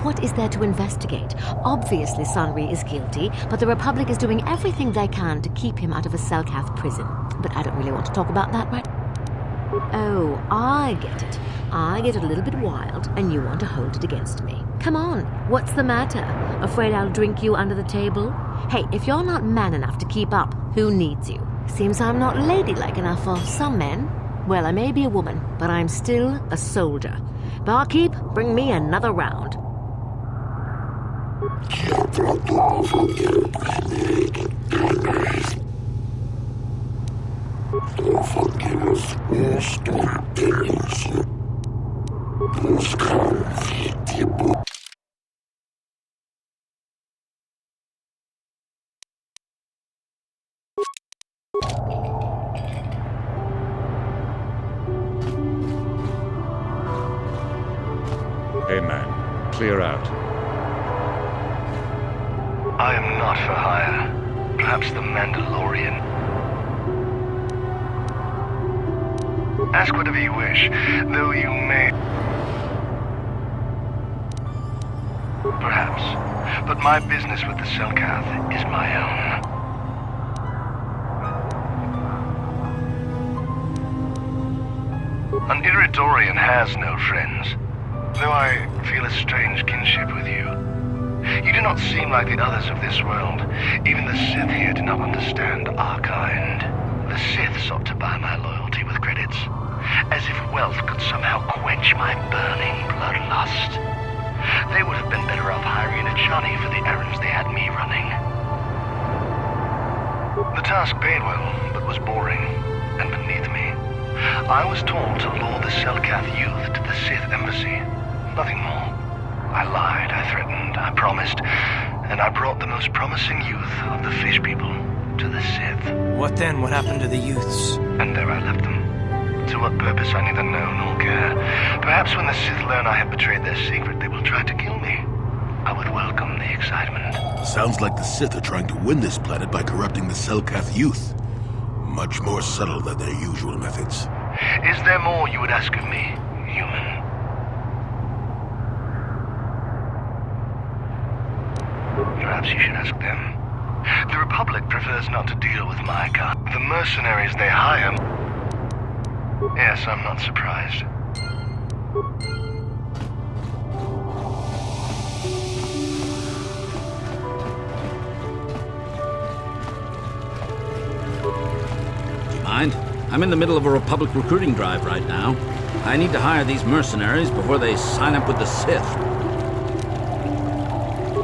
S8: What is there to investigate? Obviously Sanri is guilty, but the Republic is doing everything they can to keep him out of a Selkath prison. But I don't really want to talk about that right now. Oh, I get it. I get a little bit wild, and you want to hold it against me. Come on, what's the matter? Afraid I'll drink you under the table? Hey, if you're not man enough to keep up, who needs you? Seems I'm not ladylike enough for some men. Well, I may be a woman, but I'm still a soldier. Barkeep, bring me another round.
S19: Hey man, clear out.
S20: I am not for hire. Perhaps the Mandalorian. Ask whatever you wish, though you may... Perhaps. But my business with the Selkath is my own. An Iridorian has no friends, though I feel a strange kinship with you. You do not seem like the others of this world. Even the Sith here do not understand our kind. The Sith sought to buy my loyalty with credits, as if wealth could somehow quench my burning bloodlust. They would have been better off hiring a Johnny for the errands they had me running. The task paid well, but was boring, and beneath me. I was told to lure the Selkath youth to the Sith embassy. Nothing more. I lied, I threatened, I promised, and I brought the most promising youth of the fish people to the Sith.
S1: What then? What happened to the youths?
S20: And there I left them. To what purpose I neither know nor care. Perhaps when the Sith learn I have betrayed their secret, they will try to kill me. I would welcome the excitement.
S3: Sounds like the Sith are trying to win this planet by corrupting the Selkath youth. Much more subtle than their usual methods.
S20: Is there more you would ask of me, human? Perhaps you should ask them. The Republic prefers not to deal with my kind. The mercenaries they hire... Yes, I'm not surprised.
S5: Do you mind? I'm in the middle of a Republic recruiting drive right now. I need to hire these mercenaries before they sign up with the Sith.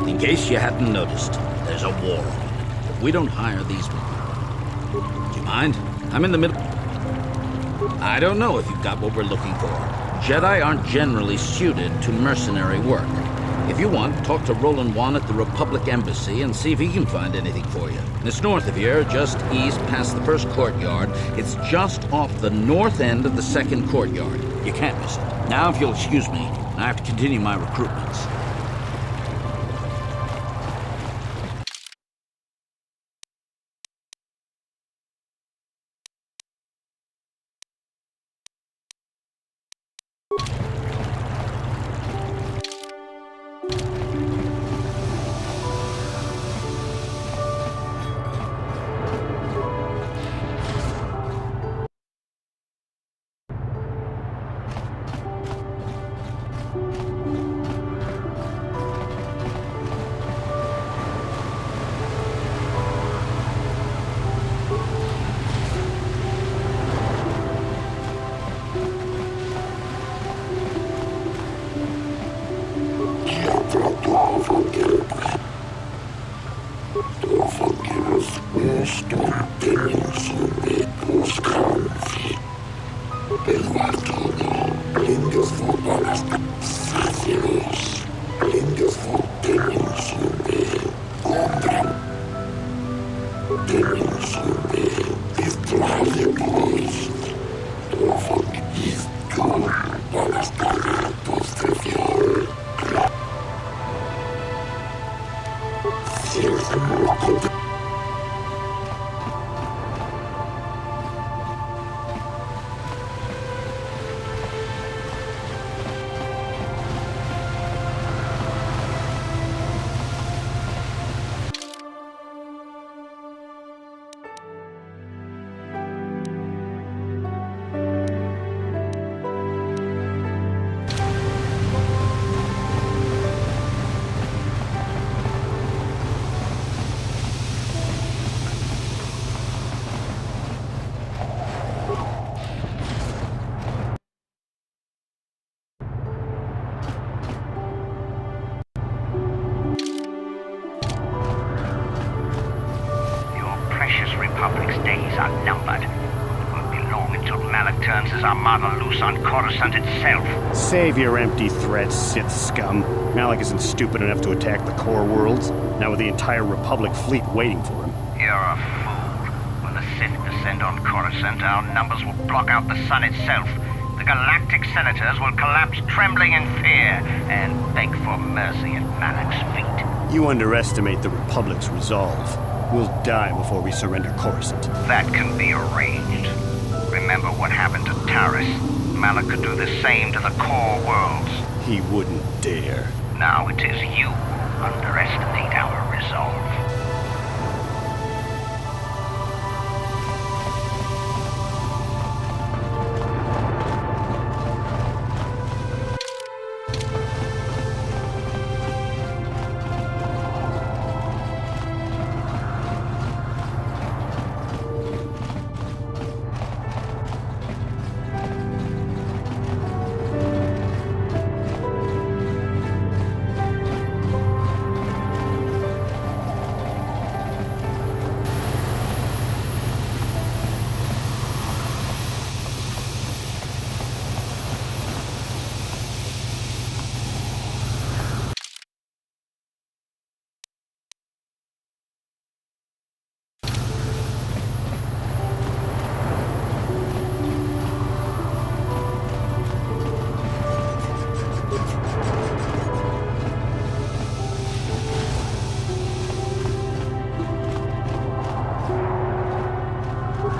S5: In case you hadn't noticed, there's a war on. If we don't hire these men... Do you mind? I'm in the middle... I don't know if you've got what we're looking for. Jedi aren't generally suited to mercenary work. If you want, talk to Roland Wan at the Republic Embassy and see if he can find anything for you. It's north of here, just east past the first courtyard. It's just off the north end of the second courtyard. You can't miss it. Now, if you'll excuse me, I have to continue my recruitments.
S11: Precious Republic's days are numbered. It won't be long until Malak turns his armada loose on Coruscant itself.
S22: Save your empty threats, Sith scum. Malak isn't stupid enough to attack the core worlds, now with the entire Republic fleet waiting for him.
S11: You're a fool. When the Sith descend on Coruscant, our numbers will block out the sun itself. The galactic senators will collapse trembling in fear and beg for mercy at Malak's feet.
S22: You underestimate the Republic's resolve. We'll die before we surrender Coruscant.
S11: That can be arranged. Remember what happened to Taris. Malak could do the same to the core worlds.
S22: He wouldn't dare.
S11: Now it is you underestimate our resolve.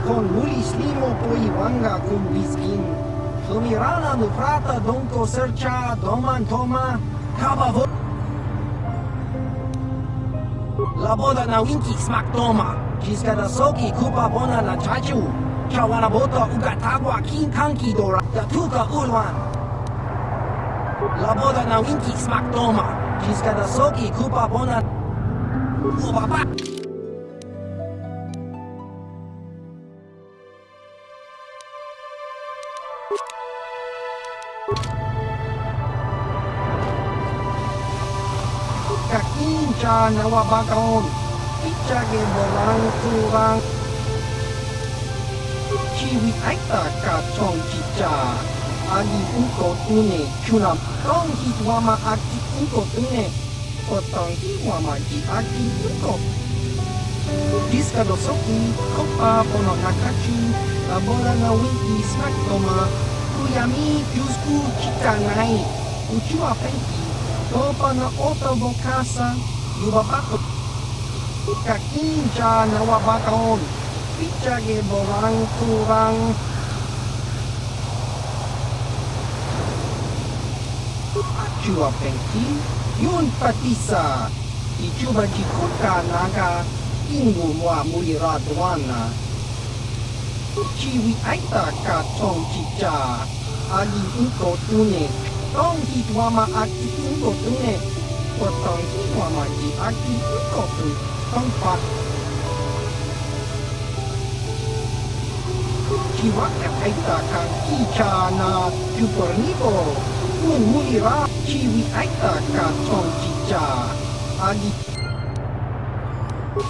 S9: Con mulis limo poi wanga cum viskin. Humirana nu prata donko sercha doman toma kaba vo. La boda na winki smak toma. Jiska da soki kupa bona na chachu. Chawana bota ugatagwa king kanki dora. Da tuka ulwan. La boda na winki smak toma. Jiska da soki kupa bona. Ubaba. Kakincha nawabakaon, pichage bolang turang. Chiwi aita ka chong chicha, agi unko tune chunam. Tong hitwama aki unko tune, potong hitwama ki aki unko. Diska dosoki, kopa pono nakachi, labora na wiki smaktoma, kuyami piusku chita nai, uchua penki. Topa na ota vokasa, yubabako. Kakinja na wabakaon, pichage borang turang. Achua penki, yun patisa. Ichuba jikuka naga, ingu mwa muliradwana. Chiwi aita ka tong chicha, agi unko tune. Tong hitwama aki unko tune. Potong hitwama ki aki unko tu. Tong pat. Chiwa aita ka kicha na jupornibo. Un mulira chiwi aita ka tong chicha. Agi Chua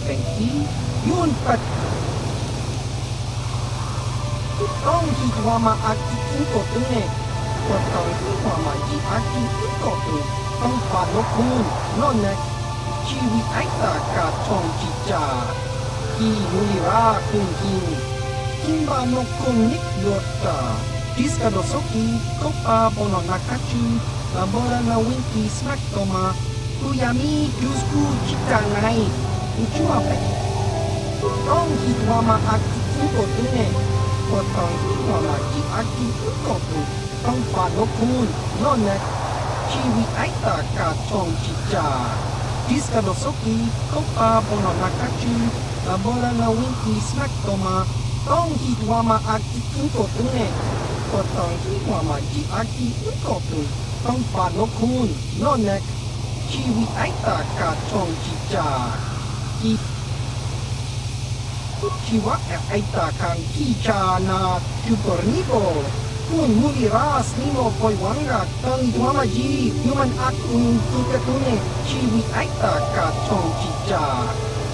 S9: Penki, yun pat. Tong hitwama aki inko tune. Potong hitwama ji aki inko tu. Tong panokun, nonek. Chiwi aita ka tong chicha. Ki mulira kun kin. Kimba no kun nik yota. Diska dosoki, kopa bono nakachu. Labora na winki smack toma. Kuyami yusku chita ngai. Uchua pe. Tong hitwama aki inko tune. Potong hitwama ji aki inko tu. Tong panokun, nonek. Chiwi aita ka tong chicha. Diska dosoki, kopa bono nakachu. Labora na winki smack toma. Tong hitwama aki inko tune. Potong hitwama ji aki inko tu. Tong panokun, nonek. Chiwi aita ka tong chicha. Chiwa aita kang kicha na chupornibo. Kun muliras nimo poi wanga tang itwama ji human akun kikatune. Chiwi aita ka tong chicha.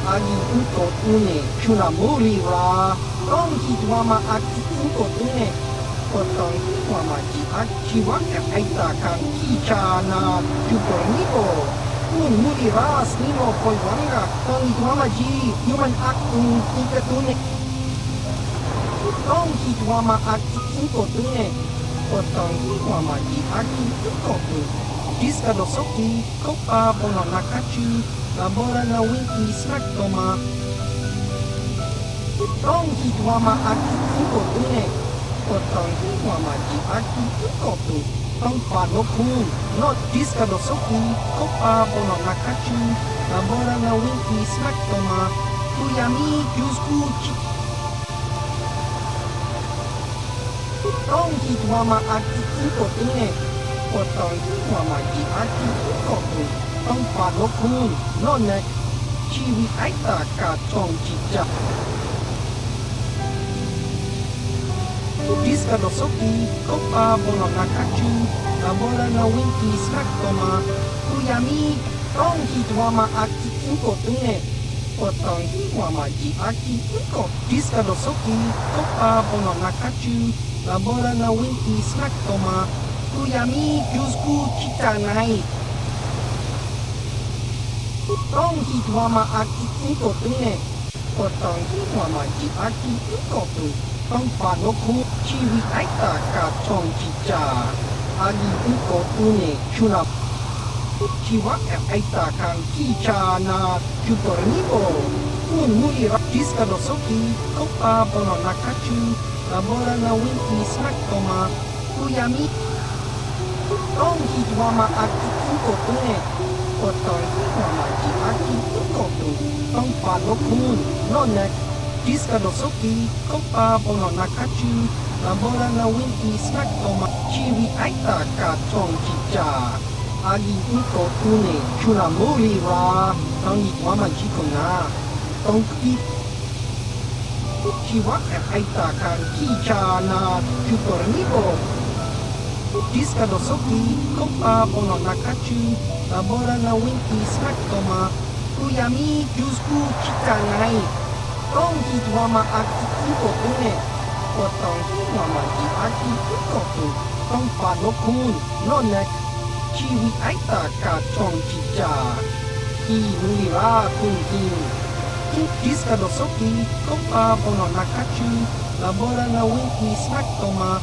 S9: Agi uko tune chuna mulira. Tong hitwama aki uko tune. Potong hitwama ji chiwa aita kang kicha na chupornibo. Kun muliras nimo poi wanga tong itwama ji human akun kikatune. Tong hitwama aki inko tune. Potong hitwama ji aki inko tu. Diska dosoki, kopa bono nakachu. Labora na winki smack toma. Tong hitwama aki inko tune. Potong hitwama ji aki inko tu. Tong panokun, not diska dosoki, kopa bono nakachu. Labora na winki smack toma. Kuyami yusku chita. Tong hitwama aki inko tune. Potong hitwama ji aki inko tu. Tong panokun, nonek. Chiwi aita ka tong chicha. Diska dosoki, kopa bono nakachu. Labora na winki smack toma. Kuyami, tong hitwama aki inko tune. Potong hitwama ji aki inko. Diska dosoki, kopa bono nakachu. Labora na winki smack toma. Kuyami yusku chita nai. Tong hitwama aki inko tune. Potong hitwama ji aki inko tu. Tong panoku chiwi aita ka tong chicha. Agi inko tune chuna. Chiwa aita kang kicha na chupornibo. Kun mulira diska dosoki. Kopa bono nakachu. Labora na winki smack toma. Kuyami. Tong hitwama aki inko tune. Potong hitwama ji aki inko tu. Tong panokun, nonek. Diska dosoki, kopa bono nakachu. Labora na winki smack toma. Chiwi aita ka tong chicha. Agi inko tune chuna mulira. Tong hitwama ji kona. Tong ki. Chiwa aita kang kicha na chupornibo. Diska dosoki, kopa bono nakachu. Labora na winki smack toma. Kuyami yusku chita nai. Tong hitwama aki inko tune. Potong hitwama ji aki inko tu. Tong panokun, nonek. Chiwi aita ka tong chicha. Ki mulira kun kin. Diska dosoki, kopa bono nakachu. Labora na winki smack toma.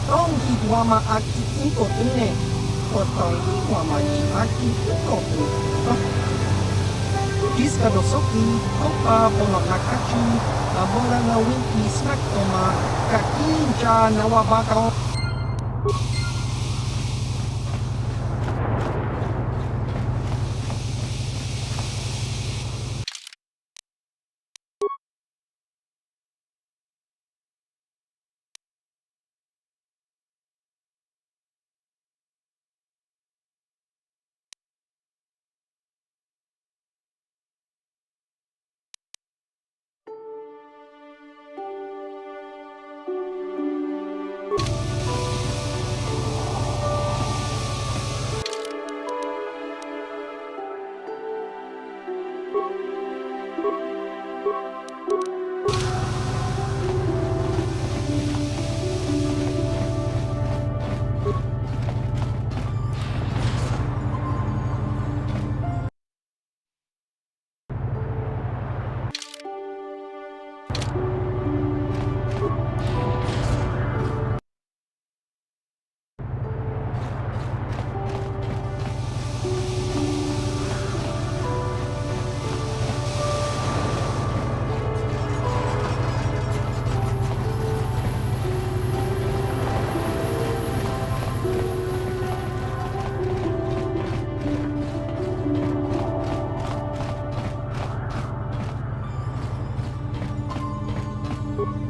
S9: Tong hitwama aki inko tune. Potong hitwama ji aki inko tu. Diska dosoki, kopa bono nakachu. Labora na winki smack toma. Kakincha na wabakao.
S8: you.